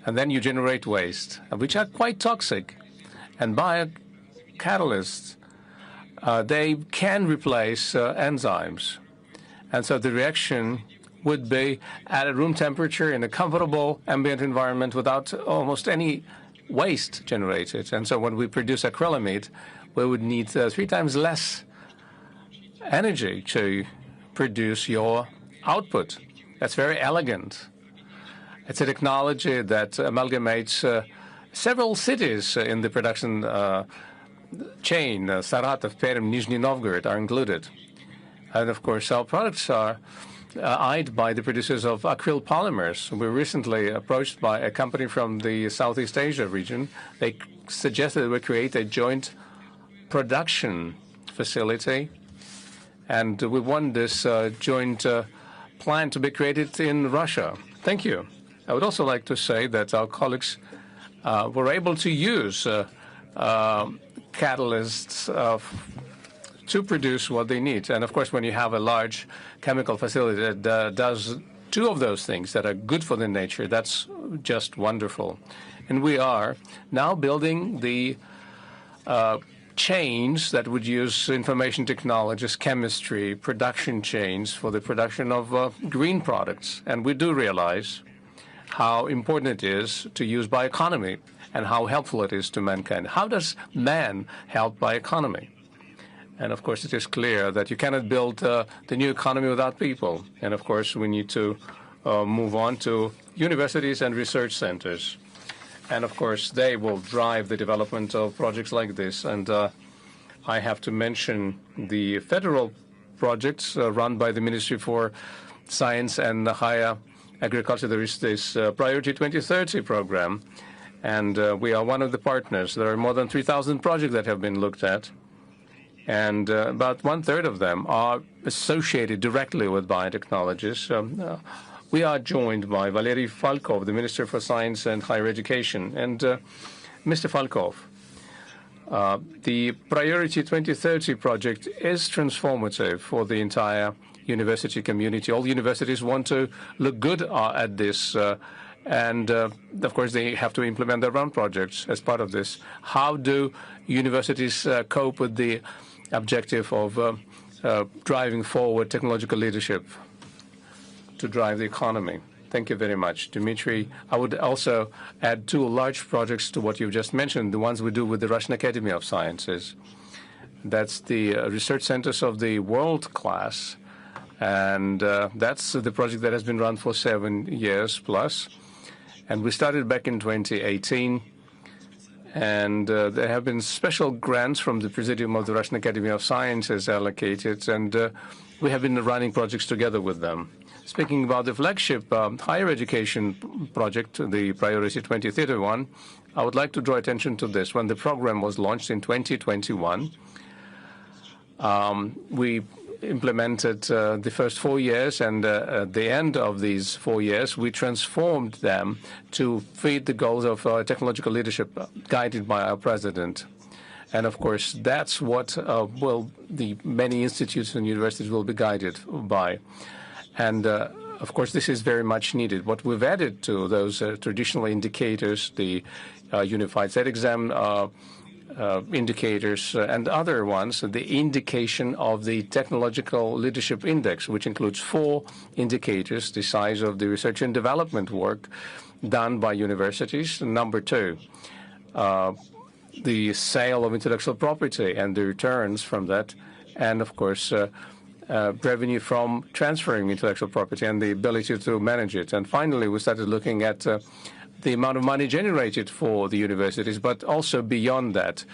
And then you generate waste, which are quite toxic. And biocatalysts, they can replace enzymes. And so the reaction would be at a room temperature in a comfortable ambient environment without almost any waste generated. And so when we produce acrylamide, we would need 3 times less energy to produce your output. That's very elegant. It's a technology that amalgamates several cities in the production chain. Saratov, Perm, Nizhny Novgorod are included. And of course, our products are eyed by the producers of acryl polymers. We were recently approached by a company from the Southeast Asia region. They suggested we create a joint production facility, and we want this joint plant to be created in Russia. Thank you. I would also like to say that our colleagues were able to use catalysts to produce what they need. And of course, when you have a large chemical facility that does 2 of those things that are good for the nature, that's just wonderful. And we are now building the chains that would use information technologies, chemistry, production chains for the production of green products. And we do realize how important it is to use bioeconomy and how helpful it is to mankind. How does man help bioeconomy? And of course, it is clear that you cannot build the new economy without people. And of course, we need to move on to universities and research centers. And of course, they will drive the development of projects like this. And I have to mention the federal projects run by the Ministry for Science and Higher Agriculture. There is this Priority 2030 program. And we are one of the partners. There are more than 3,000 projects that have been looked at. And about 1/3 of them are associated directly with biotechnologies. We are joined by Valery Falkov, the Minister for Science and Higher Education. And Mr. Falkov, the Priority 2030 project is transformative for the entire university community. All universities want to look good at this. And, of course, they have to implement their own projects as part of this. How do universities cope with the objective of driving forward technological leadership to drive the economy? Thank you very much, Dmitry. I would also add 2 large projects to what you've just mentioned, the ones we do with the Russian Academy of Sciences. That's the research centers of the world class. And that's the project that has been run for 7 years plus. And we started back in 2018. And there have been special grants from the Presidium of the Russian Academy of Sciences allocated. And we have been running projects together with them. Speaking about the flagship higher education project, the Priority 2031, I would like to draw attention to this. When the program was launched in 2021, we implemented the first 4 years, and at the end of these 4 years, we transformed them to feed the goals of technological leadership guided by our president. And of course, that's what the many institutes and universities will be guided by. And of course, this is very much needed. What we've added to those traditional indicators, the unified set exam indicators and other ones, the indication of the technological leadership index, which includes 4 indicators: the size of the research and development work done by universities; number 2, the sale of intellectual property and the returns from that; and of course, revenue from transferring intellectual property and the ability to manage it. And finally, we started looking at the amount of money generated for the universities, but also beyond that.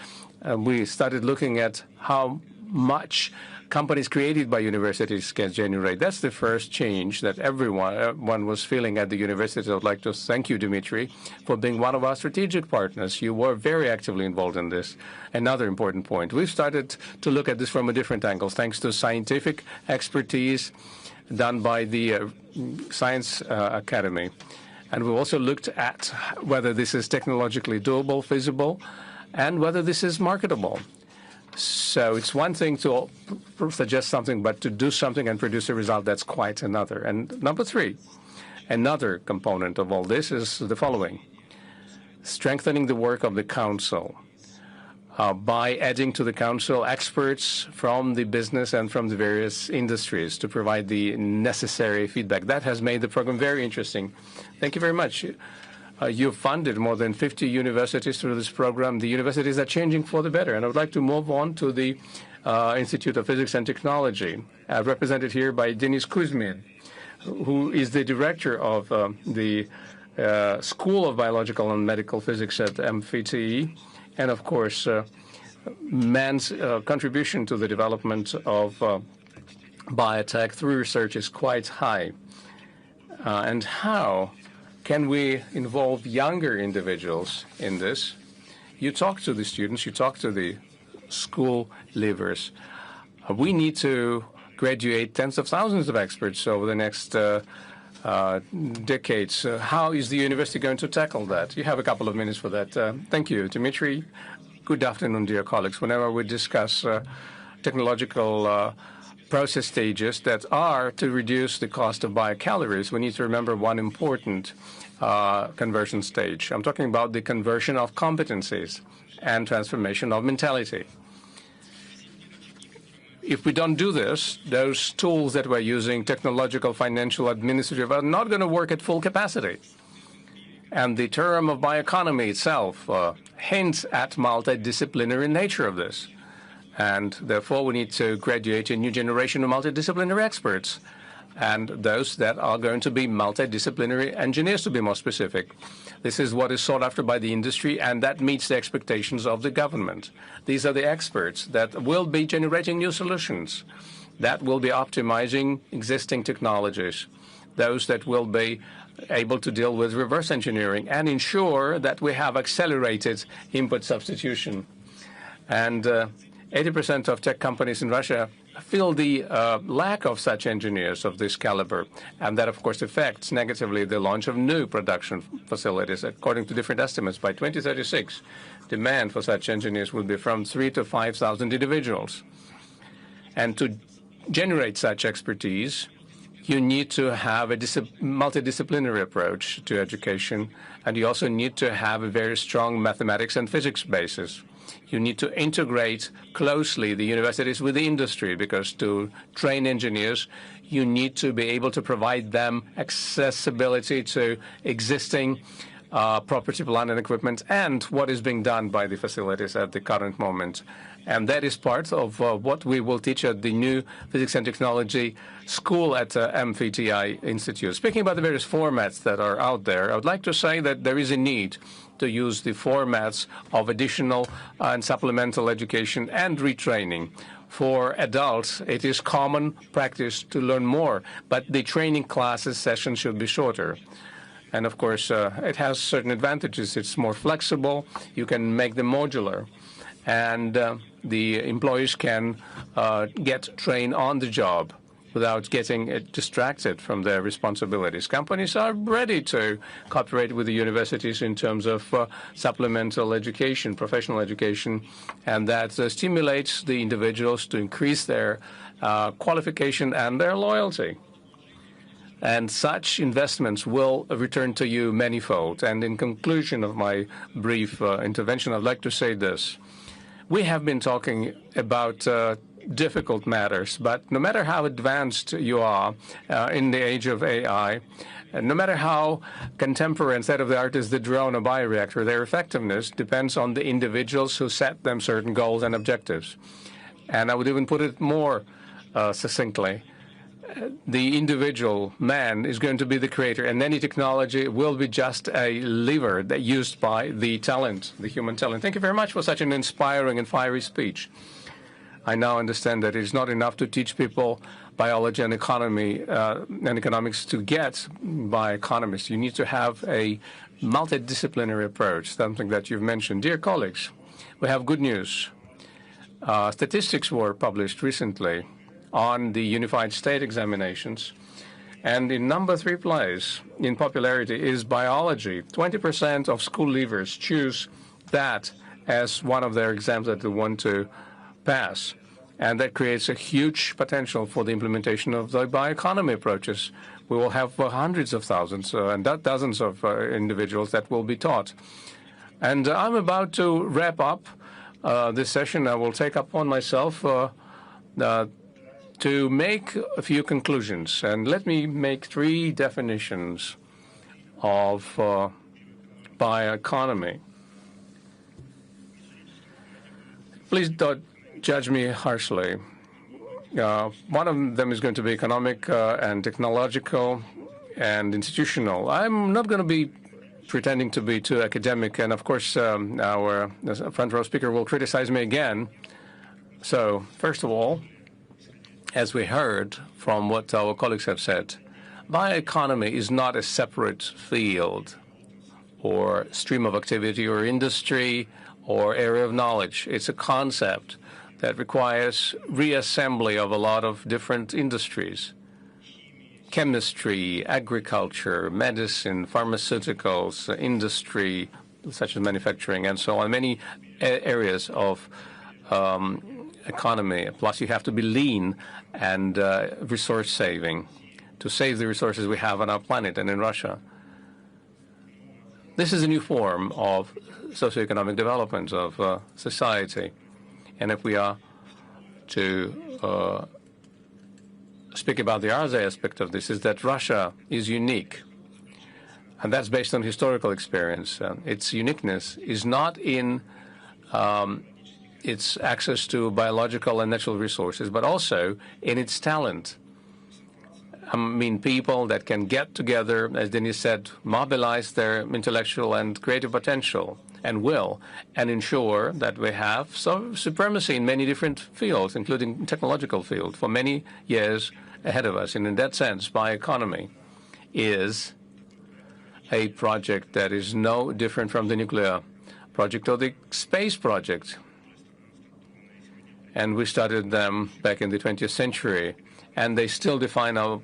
We started looking at how much companies created by universities can generate. That's the first change that everyone was feeling at the university. I would like to thank you, Dmitry, for being one of our strategic partners. You were very actively involved in this. Another important point, we've started to look at this from a different angle, thanks to scientific expertise done by the Science Academy. And we've also looked at whether this is technologically doable, feasible, and whether this is marketable. So it's one thing to suggest something, but to do something and produce a result, that's quite another. And number three, another component of all this is the following: strengthening the work of the Council by adding to the Council experts from the business and from the various industries to provide the necessary feedback. That has made the program very interesting. Thank you very much. You've funded more than 50 universities through this program. The universities are changing for the better. And I would like to move on to the Institute of Physics and Technology, represented here by Denis Kuzmin, who is the director of the School of Biological and Medical Physics at MFTI, and of course, man's contribution to the development of biotech through research is quite high. And how can we involve younger individuals in this? You talk to the students, you talk to the school leavers. We need to graduate tens of thousands of experts over the next decades. How is the university going to tackle that? You have a couple of minutes for that. Thank you, Dmitry. Good afternoon, dear colleagues. Whenever we discuss technological process stages that are to reduce the cost of biocalories, we need to remember one important conversion stage. I'm talking about the conversion of competencies and transformation of mentality. If we don't do this, those tools that we're using, technological, financial, administrative, are not going to work at full capacity. And the term of bioeconomy itself hints at multidisciplinary nature of this. And therefore, we need to graduate a new generation of multidisciplinary experts, and those that are going to be multidisciplinary engineers, to be more specific. This is what is sought after by the industry, and that meets the expectations of the government. These are the experts that will be generating new solutions, that will be optimizing existing technologies, those that will be able to deal with reverse engineering and ensure that we have accelerated input substitution. And 80% of tech companies in Russia feel the lack of such engineers of this caliber, and that, of course, affects negatively the launch of new production facilities. According to different estimates, by 2036, demand for such engineers will be from 3,000 to 5,000 individuals. And to generate such expertise, you need to have a multidisciplinary approach to education, and you also need to have a very strong mathematics and physics basis. You need to integrate closely the universities with the industry, because to train engineers, you need to be able to provide them accessibility to existing property, plant, and equipment, and what is being done by the facilities at the current moment. And that is part of what we will teach at the new Physics and Technology School at MFTI Institute. Speaking about the various formats that are out there, I would like to say that there is a need to use the formats of additional and supplemental education and retraining. For adults, it is common practice to learn more, but the training classes session should be shorter. And of course, it has certain advantages. It's more flexible. You can make them modular. And the employees can get trained on the job without getting distracted from their responsibilities. Companies are ready to cooperate with the universities in terms of supplemental education, professional education, and that stimulates the individuals to increase their qualification and their loyalty. And such investments will return to you manifold. And in conclusion of my brief intervention, I'd like to say this. We have been talking about difficult matters, but no matter how advanced you are in the age of AI, and no matter how contemporary and state-of-the-art is the drone or bioreactor, their effectiveness depends on the individuals who set them certain goals and objectives. And I would even put it more succinctly. The individual man is going to be the creator, and any technology will be just a lever that used by the talent, the human talent. Thank you very much for such an inspiring and fiery speech. I now understand that it is not enough to teach people biology and economy and economics to get bioeconomists. You need to have a multidisciplinary approach, something that you've mentioned. Dear colleagues, we have good news. Statistics were published recently on the unified state examinations, and in number 3 place in popularity is biology. 20% of school leavers choose that as one of their exams that they want to pass. And that creates a huge potential for the implementation of the bioeconomy approaches. We will have hundreds of thousands and dozens of individuals that will be taught. And I'm about to wrap up this session. I will take upon myself to make a few conclusions. And let me make 3 definitions of bioeconomy. Please don't judge me harshly. One of them is going to be economic and technological and institutional. I'm not going to be pretending to be too academic, and of course our front row speaker will criticize me again. So first of all, as we heard from what our colleagues have said, bioeconomy is not a separate field or stream of activity or industry or area of knowledge. It's a concept that requires reassembly of a lot of different industries: chemistry, agriculture, medicine, pharmaceuticals, industry, such as manufacturing, and so on, many areas of economy. Plus, you have to be lean and resource-saving to save the resources we have on our planet and in Russia. This is a new form of socioeconomic development of society. And if we are to speak about the other aspect of this, is that Russia is unique. And that's based on historical experience. Its uniqueness is not in its access to biological and natural resources, but also in its talent. I mean, people that can get together, as Denis said, mobilize their intellectual and creative potential and will, and ensure that we have supremacy in many different fields, including technological field, for many years ahead of us. And in that sense, bioeconomy is a project that is no different from the nuclear project or the space project. And we started them back in the 20th century, and they still define our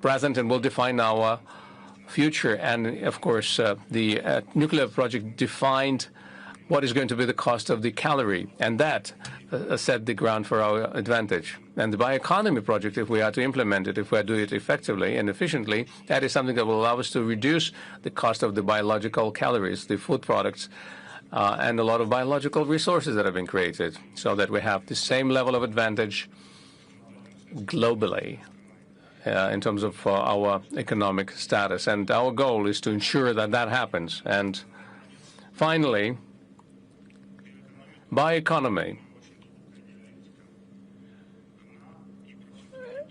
present and will define our future. And of course, the nuclear project defined what is going to be the cost of the calorie, and that set the ground for our advantage. And the bioeconomy project, if we are to implement it, if we are to do it effectively and efficiently, that is something that will allow us to reduce the cost of the biological calories, the food products, and a lot of biological resources that have been created, so that we have the same level of advantage globally in terms of our economic status. And our goal is to ensure that that happens. And finally, bioeconomy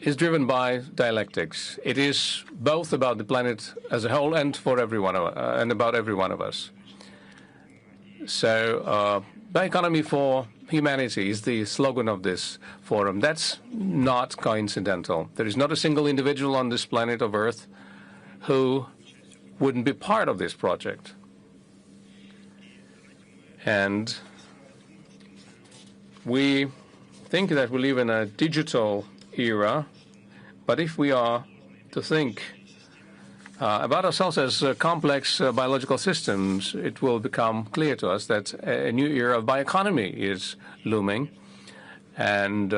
is driven by dialectics. It is both about the planet as a whole and for everyone and about every one of us. So bioeconomy for humanity is the slogan of this forum. That's not coincidental. There is not a single individual on this planet of Earth who wouldn't be part of this project. And we think that we live in a digital era, but if we are to think about ourselves as complex biological systems, it will become clear to us that a new era of bioeconomy is looming and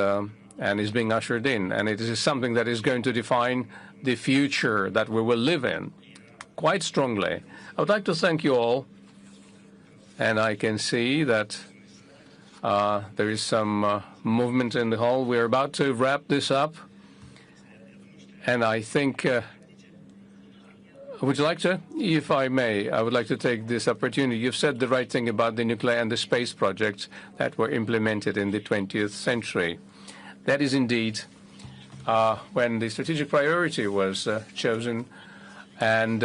is being ushered in. And it is something that is going to define the future that we will live in quite strongly. I would like to thank you all. And I can see that there is some movement in the hall. We're about to wrap this up. And I think would you like to? If I may, I would like to take this opportunity. You've said the right thing about the nuclear and the space projects that were implemented in the 20th century. That is indeed when the strategic priority was chosen, and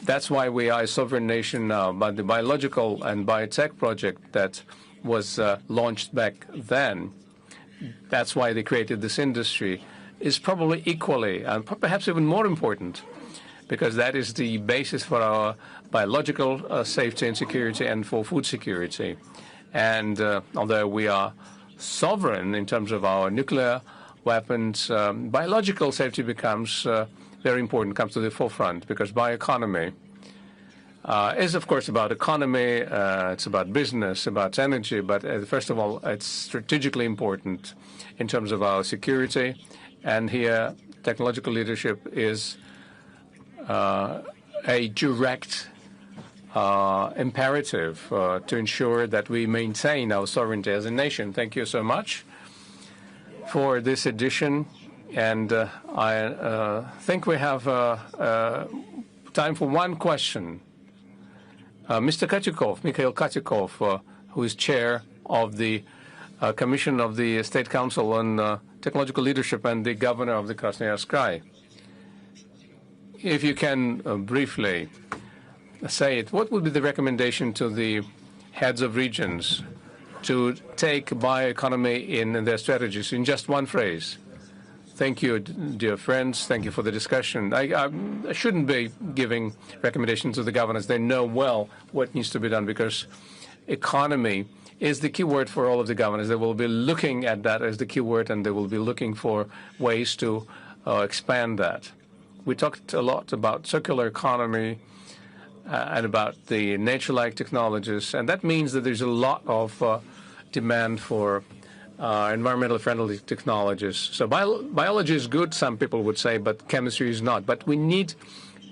that's why we are a sovereign nation now. But the biological and biotech project that was launched back then, that's why they created this industry, is probably equally and perhaps even more important, because that is the basis for our biological safety and security and for food security. And although we are sovereign in terms of our nuclear weapons, biological safety becomes very important, comes to the forefront, because bioeconomy is, of course, about economy, it's about business, about energy, but first of all, it's strategically important in terms of our security. And here, technological leadership is a direct imperative to ensure that we maintain our sovereignty as a nation. Thank you so much for this edition. And I think we have time for one question. Mr. Katikov, Mikhail Katikov, who is chair of the Commission of the State Council on Technological Leadership and the governor of the Krasnoyarsk Krai. If you can briefly say it, what would be the recommendation to the heads of regions to take bioeconomy in their strategies in just one phrase? Thank you, dear friends. Thank you for the discussion. I shouldn't be giving recommendations to the governors. They know well what needs to be done because economy is the key word for all of the governors. They will be looking at that as the key word, and they will be looking for ways to expand that. We talked a lot about circular economy and about the nature-like technologies, and that means that there's a lot of demand for environmentally friendly technologies. So biology is good, some people would say, but chemistry is not. But we need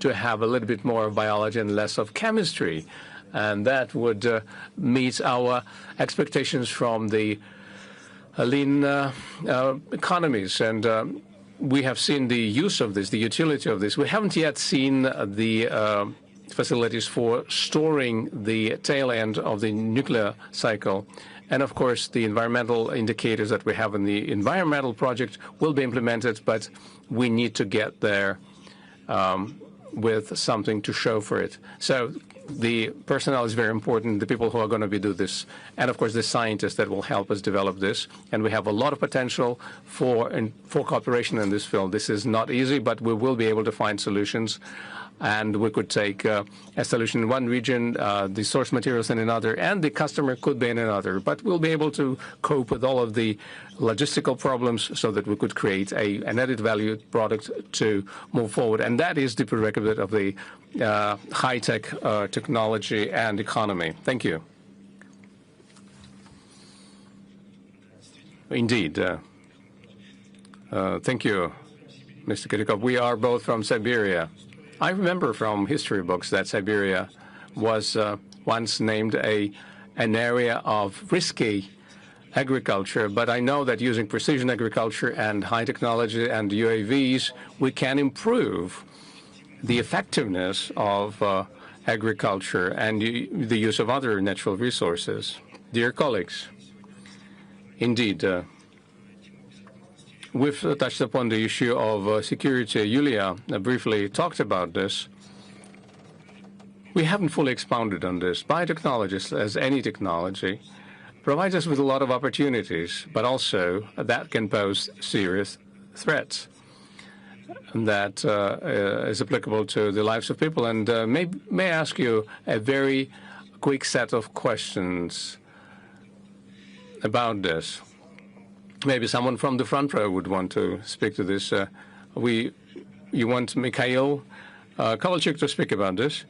to have a little bit more of biology and less of chemistry. And that would meet our expectations from the lean economies. And we have seen the use of this, the utility of this. We haven't yet seen the facilities for storing the tail end of the nuclear cycle. And, of course, the environmental indicators that we have in the environmental project will be implemented, but we need to get there with something to show for it. So the personnel is very important, the people who are going to be do this, and, of course, the scientists that will help us develop this. And we have a lot of potential for cooperation in this field. This is not easy, but we will be able to find solutions. And we could take a solution in one region, the source materials in another, and the customer could be in another. But we'll be able to cope with all of the logistical problems so that we could create an added value product to move forward. And that is the prerequisite of the high-tech technology and economy. Thank you. Indeed. Thank you, Mr. Kirikov. We are both from Siberia. I remember from history books that Siberia was once named an area of risky agriculture, but I know that using precision agriculture and high technology and UAVs, we can improve the effectiveness of agriculture and the use of other natural resources. Dear colleagues, indeed, we've touched upon the issue of security. Yulia briefly talked about this. We haven't fully expounded on this. Biotechnologies, as any technology, provides us with a lot of opportunities, but also that can pose serious threats that is applicable to the lives of people. And may I ask you a very quick set of questions about this? Maybe someone from the front row would want to speak to this. You want Mikhail Kovalchuk to speak about this?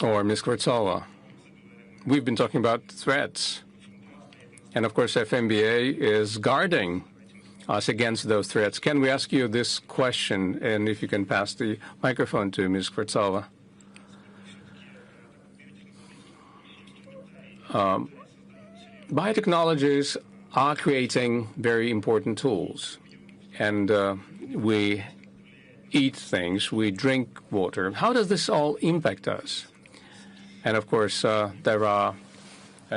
Or Ms. Kvartsova? We've been talking about threats. And, of course, FMBA is guarding us against those threats. Can we ask you this question? And if you can pass the microphone to Ms. Kvartsova. Biotechnologies are creating very important tools, and we eat things, we drink water. How does this all impact us? And of course, there are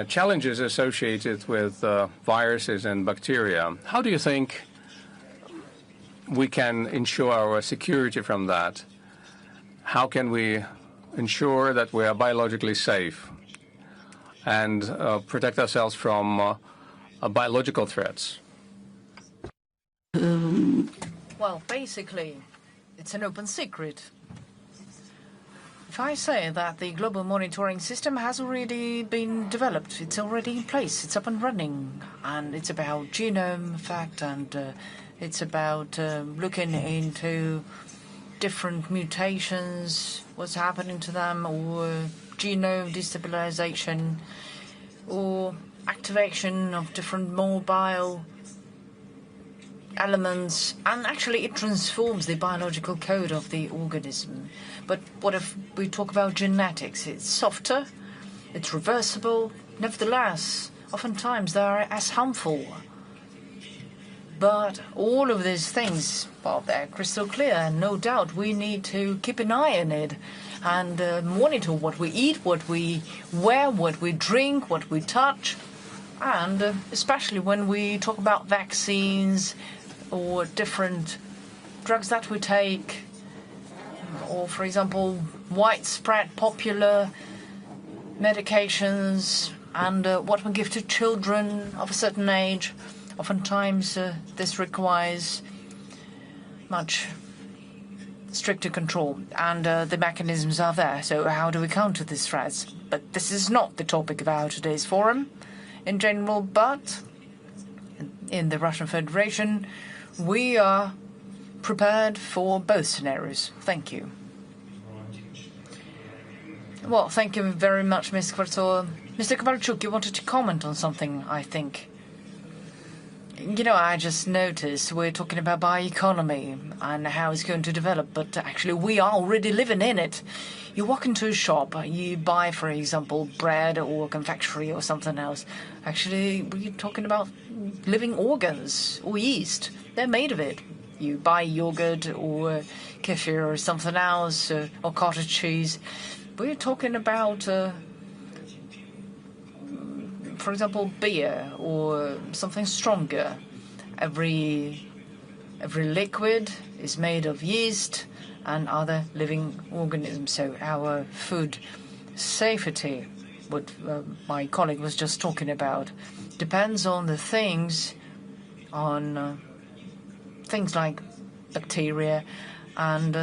challenges associated with viruses and bacteria. How do you think we can ensure our security from that? How can we ensure that we are biologically safe and protect ourselves from biological threats? Well, basically, it's an open secret If I say that the global monitoring system has already been developed, it's already in place, it's up and running, and it's about genome fact, and it's about looking into different mutations, what's happening to them, or genome destabilization, or activation of different mobile elements, and actually it transforms the biological code of the organism. But what if we talk about genetics? It's softer, it's reversible, nevertheless, oftentimes they are as harmful. But all of these things, well, they're crystal clear, and no doubt we need to keep an eye on it and monitor what we eat, what we wear, what we drink, what we touch, and especially when we talk about vaccines or different drugs that we take, or, for example, widespread popular medications and what we give to children of a certain age. Oftentimes, this requires much stricter control, and the mechanisms are there. So how do we counter these threats? But this is not the topic of our today's forum in general, but in the Russian Federation, we are prepared for both scenarios. Thank you. Well, thank you very much, Ms. Kvartova. Mr. Kovalchuk, you wanted to comment on something, I think. You know, I just noticed we're talking about bioeconomy and how it's going to develop, but actually we are already living in it. You walk into a shop, you buy, for example, bread or confectionery or something else. Actually, we're talking about living organs or yeast. They're made of it. You buy yogurt or kefir or something else, or cottage cheese. We're talking about, for example, beer or something stronger. Every liquid is made of yeast and other living organisms. So our food safety, what my colleague was just talking about, depends on the things, on things like bacteria, and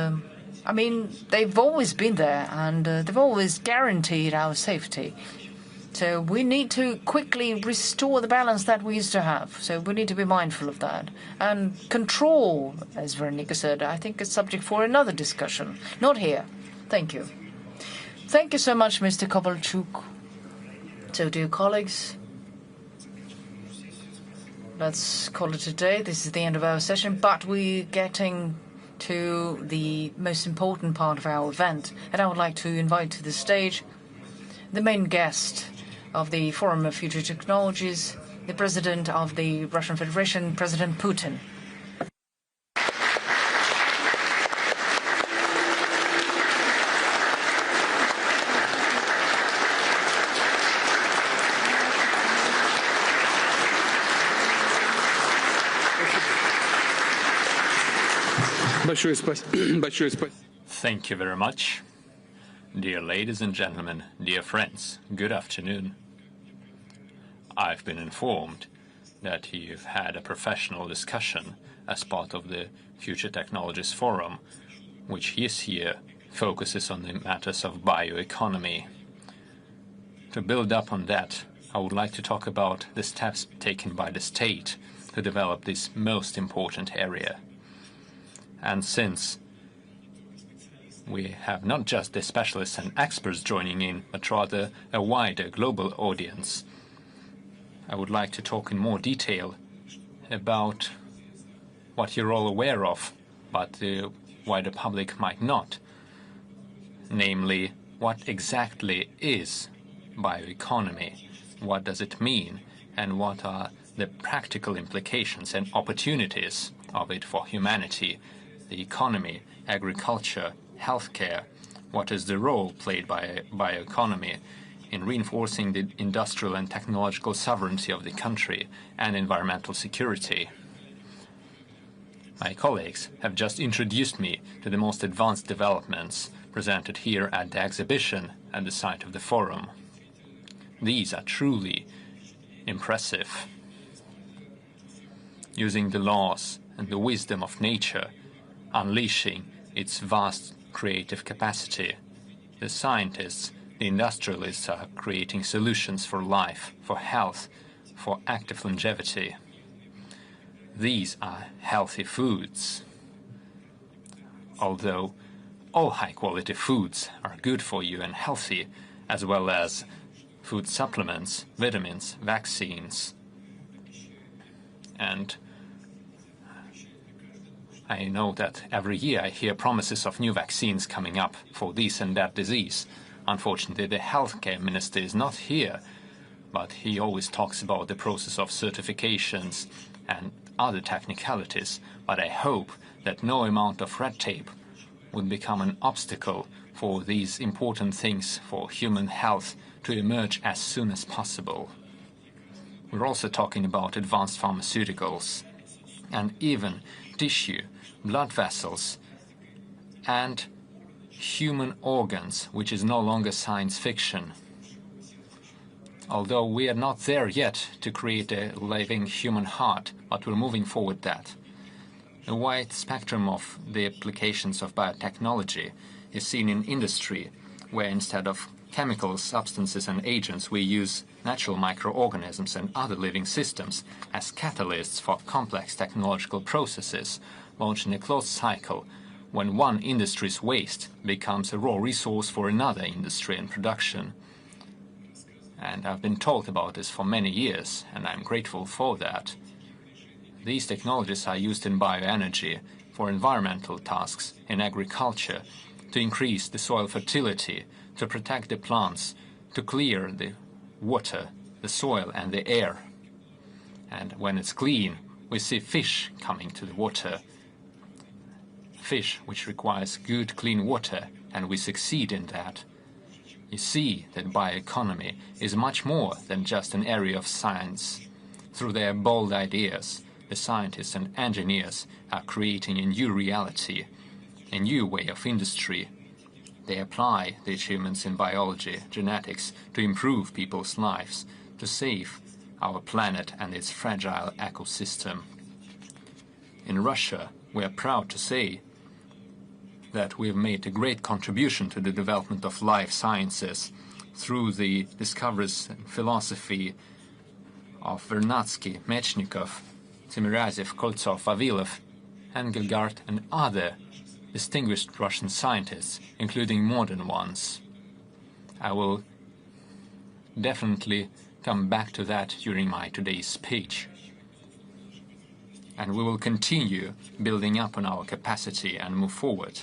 I mean, they've always been there, and they've always guaranteed our safety. So we need to quickly restore the balance that we used to have. So we need to be mindful of that. And control, as Veronica said, I think is subject for another discussion. Not here. Thank you. Thank you so much, Mr. Kovalchuk. So, dear colleagues, let's call it a day. This is the end of our session, but we're getting to the most important part of our event. And I would like to invite to the stage the main guest of the Forum of Future Technologies, the President of the Russian Federation, President Putin. Thank you very much. Dear ladies and gentlemen, dear friends, good afternoon. I've been informed that you've had a professional discussion as part of the Future Technologies Forum, which this year focuses on the matters of bioeconomy. To build up on that, I would like to talk about the steps taken by the state to develop this most important area. And since we have not just the specialists and experts joining in, but rather a wider global audience, I would like to talk in more detail about what you're all aware of, but the wider public might not. Namely, what exactly is bioeconomy? What does it mean? And what are the practical implications and opportunities of it for humanity, the economy, agriculture, healthcare? What is the role played by bioeconomy in reinforcing the industrial and technological sovereignty of the country and environmental security? My colleagues have just introduced me to the most advanced developments presented here at the exhibition at the site of the forum. These are truly impressive. Using the laws and the wisdom of nature, unleashing its vast creative capacity The scientists, the industrialists are creating solutions for life, for health, for active longevity. These are healthy foods. Although all high-quality foods are good for you and healthy, as well as food supplements, vitamins, vaccines. And I know that every year I hear promises of new vaccines coming up for this and that disease. Unfortunately, the healthcare minister is not here, but he always talks about the process of certifications and other technicalities. But I hope that no amount of red tape would become an obstacle for these important things for human health to emerge as soon as possible. We're also talking about advanced pharmaceuticals and even tissue, blood vessels, and human organs, which is no longer science fiction. Although we are not there yet to create a living human heart, but we're moving forward that. A wide spectrum of the applications of biotechnology is seen in industry, where instead of chemicals, substances and agents, we use natural microorganisms and other living systems as catalysts for complex technological processes, launching a closed cycle when one industry's waste becomes a raw resource for another industry and production. And I've been told about this for many years, and I'm grateful for that. These technologies are used in bioenergy, for environmental tasks, in agriculture, to increase the soil fertility, to protect the plants, to clear the water, the soil and the air. And when it's clean, we see fish coming to the water. Fish which requires good, clean water, and we succeed in that. You see that bioeconomy is much more than just an area of science. Through their bold ideas, the scientists and engineers are creating a new reality, a new way of industry. They apply the achievements in biology, genetics, to improve people's lives, to save our planet and its fragile ecosystem. In Russia, we are proud to say that we have made a great contribution to the development of life sciences through the discoveries and philosophy of Vernadsky, Mechnikov, Timorazev, Koltsov, Vavilov, Engelgard and other distinguished Russian scientists, including modern ones. I will definitely come back to that during my today's speech. And we will continue building up on our capacity and move forward.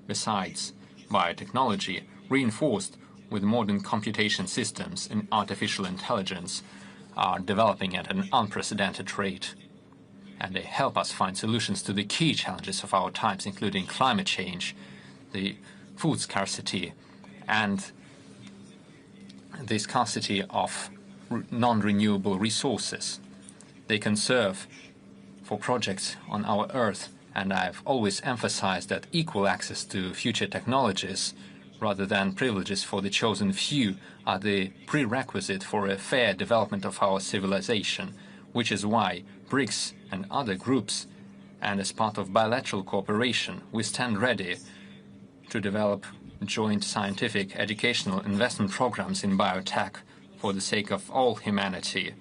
Besides, biotechnology, reinforced with modern computation systems and artificial intelligence, are developing at an unprecedented rate. And they help us find solutions to the key challenges of our times, including climate change, the food scarcity, and the scarcity of non-renewable resources. They can serve for projects on our Earth, and I've always emphasized that equal access to future technologies, rather than privileges for the chosen few, are the prerequisite for a fair development of our civilization, which is why BRICS and other groups, and as part of bilateral cooperation, we stand ready to develop joint scientific, educational investment programs in biotech for the sake of all humanity.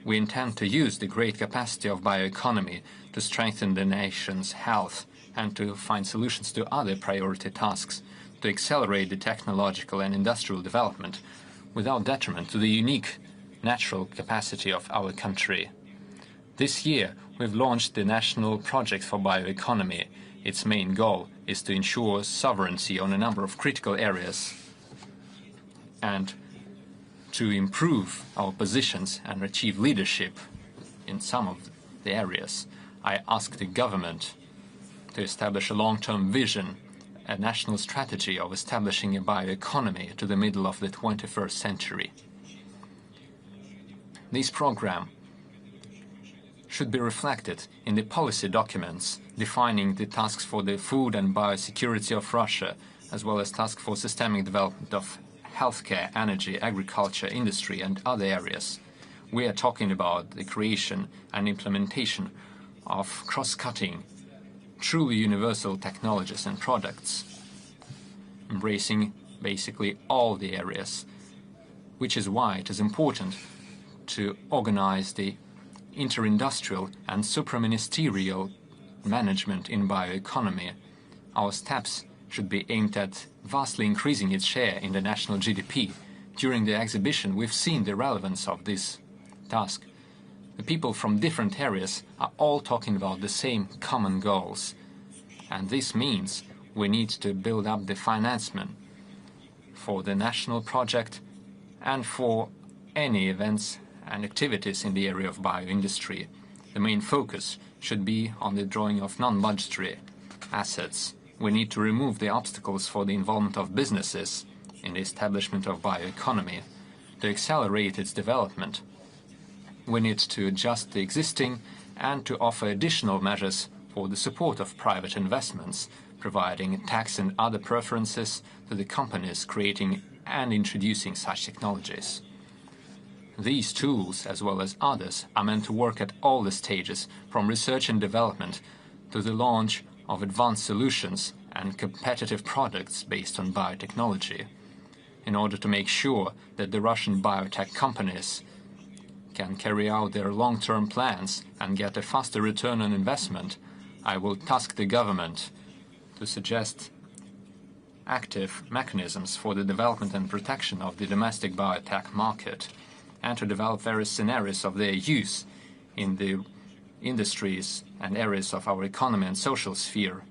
We intend to use the great capacity of bioeconomy to strengthen the nation's health and to find solutions to other priority tasks, to accelerate the technological and industrial development without detriment to the unique natural capacity of our country. This year, we've launched the National Project for Bioeconomy. Its main goal is to ensure sovereignty on a number of critical areas and to improve our positions and achieve leadership in some of the areas. I ask the government to establish a long-term vision, a national strategy of establishing a bioeconomy to the middle of the 21st century. This program should be reflected in the policy documents defining the tasks for the food and biosecurity of Russia, as well as tasks for systemic development of healthcare, energy, agriculture, industry and other areas. We are talking about the creation and implementation of cross-cutting, truly universal technologies and products, embracing basically all the areas, which is why it is important to organize the interindustrial and supraministerial management in bioeconomy. Our steps should be aimed at vastly increasing its share in the national GDP. During the exhibition, we've seen the relevance of this task. The people from different areas are all talking about the same common goals. And this means we need to build up the financement for the national project and for any events and activities in the area of bioindustry. The main focus should be on the drawing of non-budgetary assets. We need to remove the obstacles for the involvement of businesses in the establishment of bioeconomy. To accelerate its development, we need to adjust the existing and to offer additional measures for the support of private investments, providing tax and other preferences to the companies creating and introducing such technologies. These tools, as well as others, are meant to work at all the stages, from research and development to the launch of advanced solutions and competitive products based on biotechnology, in order to make sure that the Russian biotech companies can carry out their long-term plans and get a faster return on investment. I will task the government to suggest active mechanisms for the development and protection of the domestic biotech market, and to develop various scenarios of their use in the industries and areas of our economy and social sphere.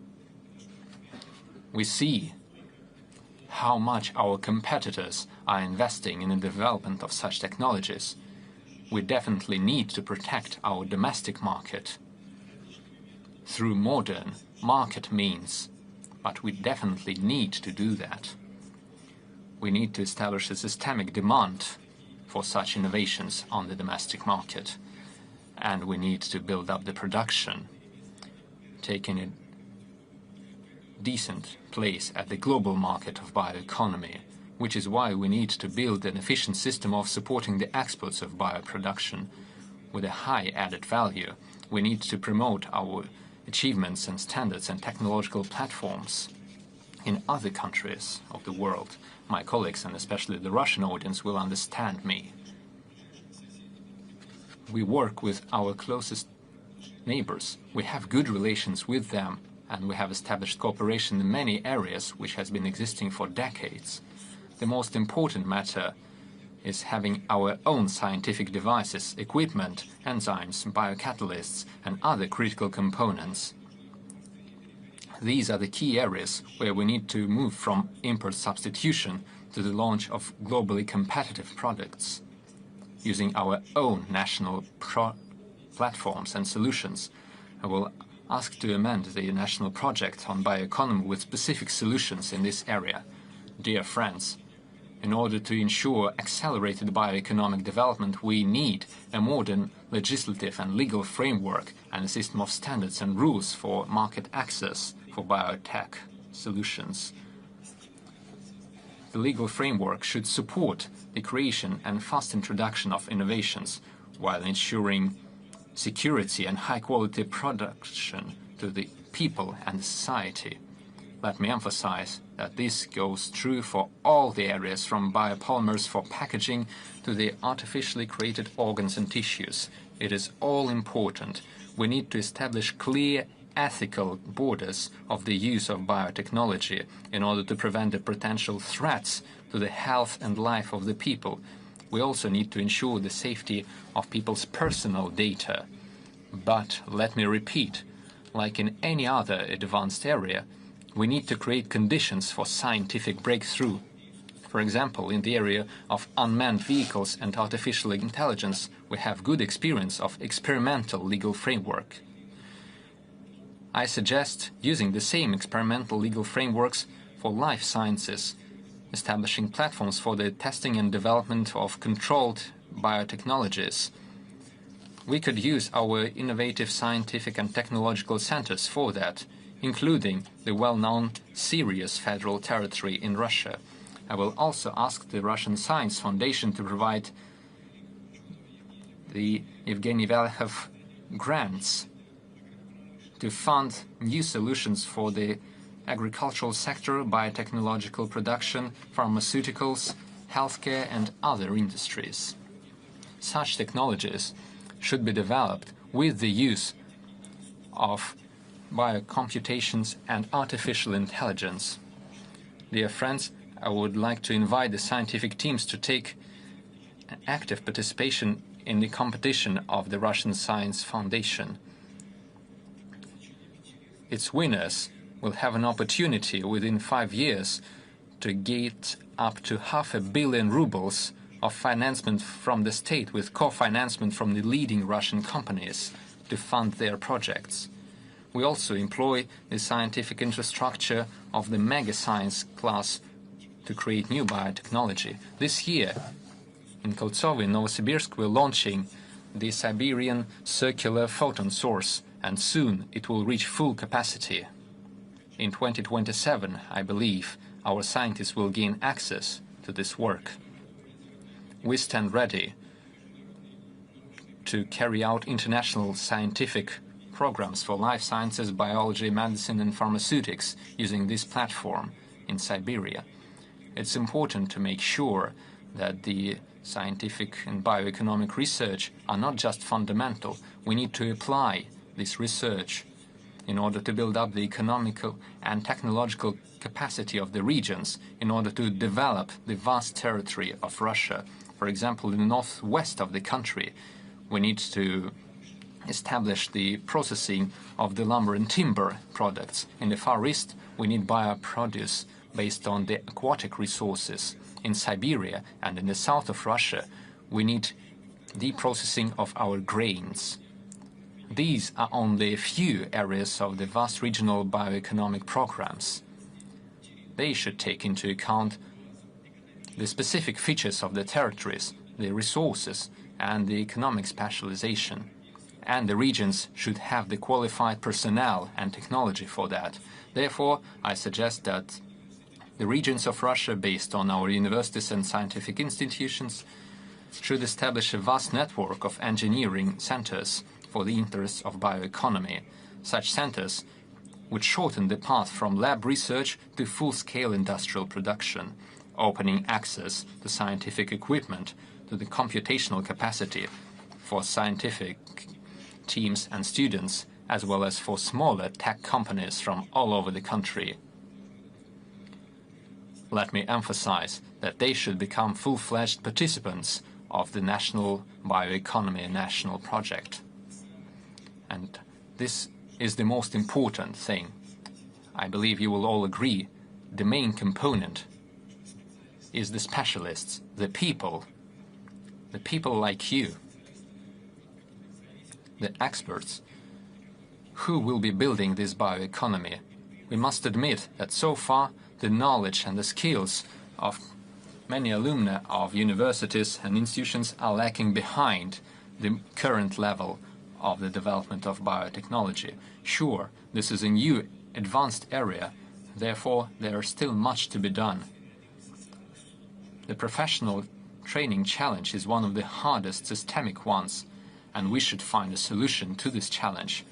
We see how much our competitors are investing in the development of such technologies. We definitely need to protect our domestic market through modern market means, but we definitely need to do that. We need to establish a systemic demand for such innovations on the domestic market, and we need to build up the production, taking a decent place at the global market of bioeconomy, which is why we need to build an efficient system of supporting the exports of bioproduction with a high added value. We need to promote our achievements and standards and technological platforms in other countries of the world. My colleagues, and especially the Russian audience, will understand me. We work with our closest neighbors. We have good relations with them, and we have established cooperation in many areas which has been existing for decades. The most important matter is having our own scientific devices, equipment, enzymes, biocatalysts, and other critical components. These are the key areas where we need to move from import substitution to the launch of globally competitive products. Using our own national platforms and solutions, I will ask to amend the national project on bioeconomy with specific solutions in this area. Dear friends, in order to ensure accelerated bioeconomic development, we need a modern legislative and legal framework and a system of standards and rules for market access for biotech solutions. The legal framework should support the creation and fast introduction of innovations while ensuring security and high-quality production to the people and society. Let me emphasize that this goes true for all the areas, from biopolymers for packaging to the artificially created organs and tissues. It is all important. We need to establish clear ethical borders of the use of biotechnology in order to prevent the potential threats to the health and life of the people. We also need to ensure the safety of people's personal data. But let me repeat, like in any other advanced area, we need to create conditions for scientific breakthrough. For example, in the area of unmanned vehicles and artificial intelligence, we have good experience of experimental legal framework. I suggest using the same experimental legal frameworks for life sciences, establishing platforms for the testing and development of controlled biotechnologies. We could use our innovative scientific and technological centers for that, including the well-known Sirius Federal Territory in Russia. I will also ask the Russian Science Foundation to provide the Evgeny Velykov grants to fund new solutions for the agricultural sector, biotechnological production, pharmaceuticals, healthcare and other industries. Such technologies should be developed with the use of biocomputations and artificial intelligence. Dear friends, I would like to invite the scientific teams to take an active participation in the competition of the Russian Science Foundation. Its winners will have an opportunity within 5 years to get up to 500 million rubles of financement from the state with co-financement from the leading Russian companies to fund their projects. We also employ the scientific infrastructure of the mega science class to create new biotechnology. This year, in Koltsov, in Novosibirsk, we're launching the Siberian circular photon source, and soon it will reach full capacity. In 2027, I believe, our scientists will gain access to this work. We stand ready to carry out international scientific programs for life sciences, biology, medicine and pharmaceutics using this platform in Siberia. It's important to make sure that the scientific and bioeconomic research are not just fundamental. We need to apply this research in order to build up the economical and technological capacity of the regions, in order to develop the vast territory of Russia. For example, in the northwest of the country, we need to establish the processing of the lumber and timber products. In the Far East, we need bioproduce based on the aquatic resources. In Siberia and in the south of Russia, we need the processing of our grains. These are only a few areas of the vast regional bioeconomic programs. They should take into account the specific features of the territories, the resources, and the economic specialization. And the regions should have the qualified personnel and technology for that. Therefore, I suggest that the regions of Russia, based on our universities and scientific institutions, should establish a vast network of engineering centers for the interests of bioeconomy. Such centers would shorten the path from lab research to full-scale industrial production, opening access to scientific equipment, to the computational capacity for scientific teams and students, as well as for smaller tech companies from all over the country. Let me emphasize that they should become full-fledged participants of the National Bioeconomy National Project. And this is the most important thing. I believe you will all agree the main component is the specialists, the people like you, the experts who will be building this bioeconomy. We must admit that so far the knowledge and the skills of many alumni of universities and institutions are lacking behind the current level of the development of biotechnology. Sure, this is a new advanced area, therefore there is still much to be done. The professional training challenge is one of the hardest systemic ones, and we should find a solution to this challenge.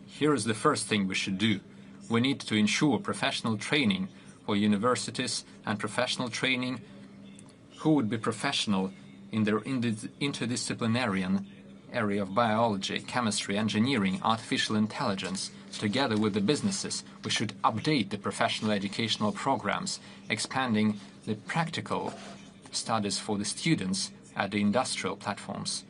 Here is the first thing we should do. We need to ensure professional training for universities and professional training who would be professional in their interdisciplinary area of biology, chemistry, engineering, artificial intelligence. Together with the businesses, we should update the professional educational programs, expanding the practical studies for the students at the industrial platforms.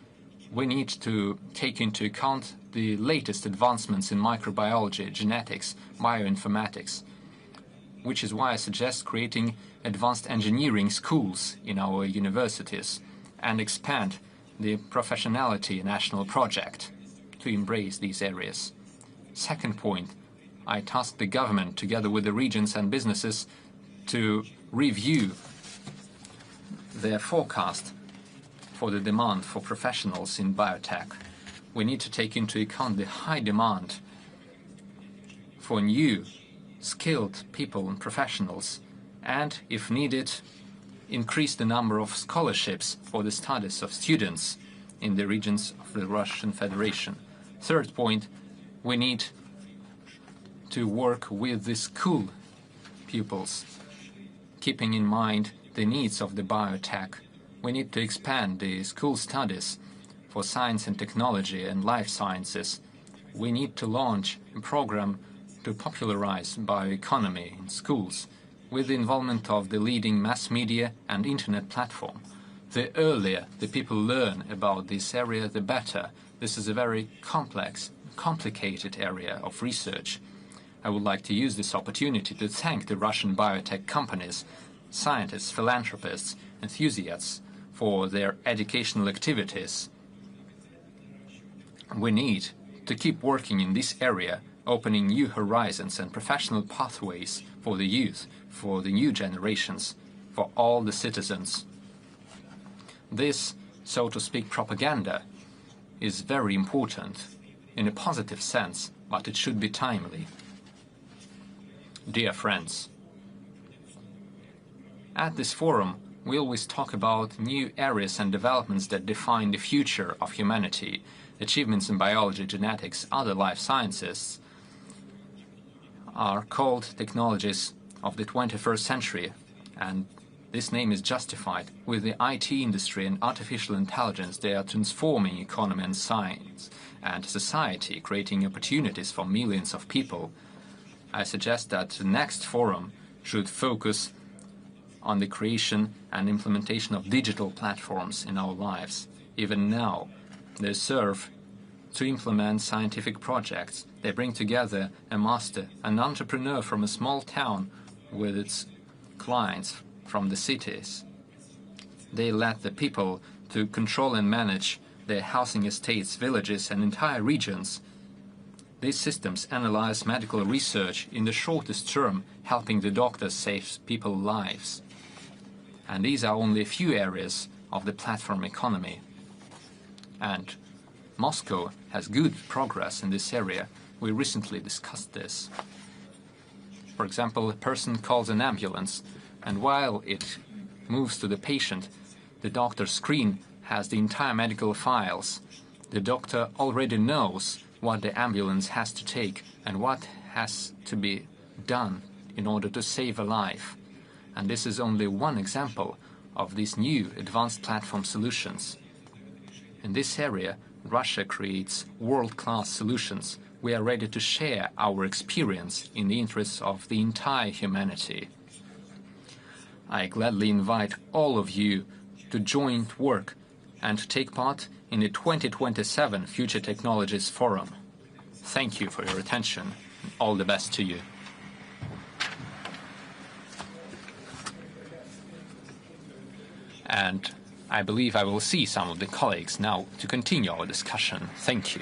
We need to take into account the latest advancements in microbiology, genetics, bioinformatics, which is why I suggest creating advanced engineering schools in our universities and expand the Professionality National Project to embrace these areas. Second point, I tasked the government, together with the regions and businesses, to review their forecast for the demand for professionals in biotech. We need to take into account the high demand for new, skilled people and professionals, and, if needed, increase the number of scholarships for the studies of students in the regions of the Russian Federation. Third point, we need to work with the school pupils. Keeping in mind the needs of the biotech, we need to expand the school studies for science and technology and life sciences. We need to launch a program to popularize bioeconomy in schools with the involvement of the leading mass media and internet platform. The earlier the people learn about this area, the better. This is a very complex, complicated area of research. I would like to use this opportunity to thank the Russian biotech companies, scientists, philanthropists, enthusiasts for their educational activities. We need to keep working in this area, opening new horizons and professional pathways for the youth, for the new generations, for all the citizens. This, so to speak, propaganda is very important in a positive sense, but it should be timely. Dear friends, at this forum, we always talk about new areas and developments that define the future of humanity. Achievements in biology, genetics, other life sciences are called technologies of the 21st century, and this name is justified. With the IT industry and artificial intelligence, they are transforming economy and science and society, creating opportunities for millions of people. I suggest that the next forum should focus on the creation and implementation of digital platforms in our lives. Even now, they serve to implement scientific projects. They bring together a master, an entrepreneur from a small town with its clients from the cities. They let the people to control and manage their housing estates, villages, and entire regions. These systems analyze medical research in the shortest term, helping the doctors save people's lives. And these are only a few areas of the platform economy. And Moscow has good progress in this area. We recently discussed this. For example, a person calls an ambulance, and while it moves to the patient, the doctor's screen has the entire medical files. The doctor already knows what the ambulance has to take and what has to be done in order to save a life. And this is only one example of these new advanced platform solutions. In this area, Russia creates world-class solutions. We are ready to share our experience in the interests of the entire humanity. I gladly invite all of you to join work and to take part in the 2027 Future Technologies Forum. Thank you for your attention. All the best to you. And I believe I will see some of the colleagues now to continue our discussion. Thank you.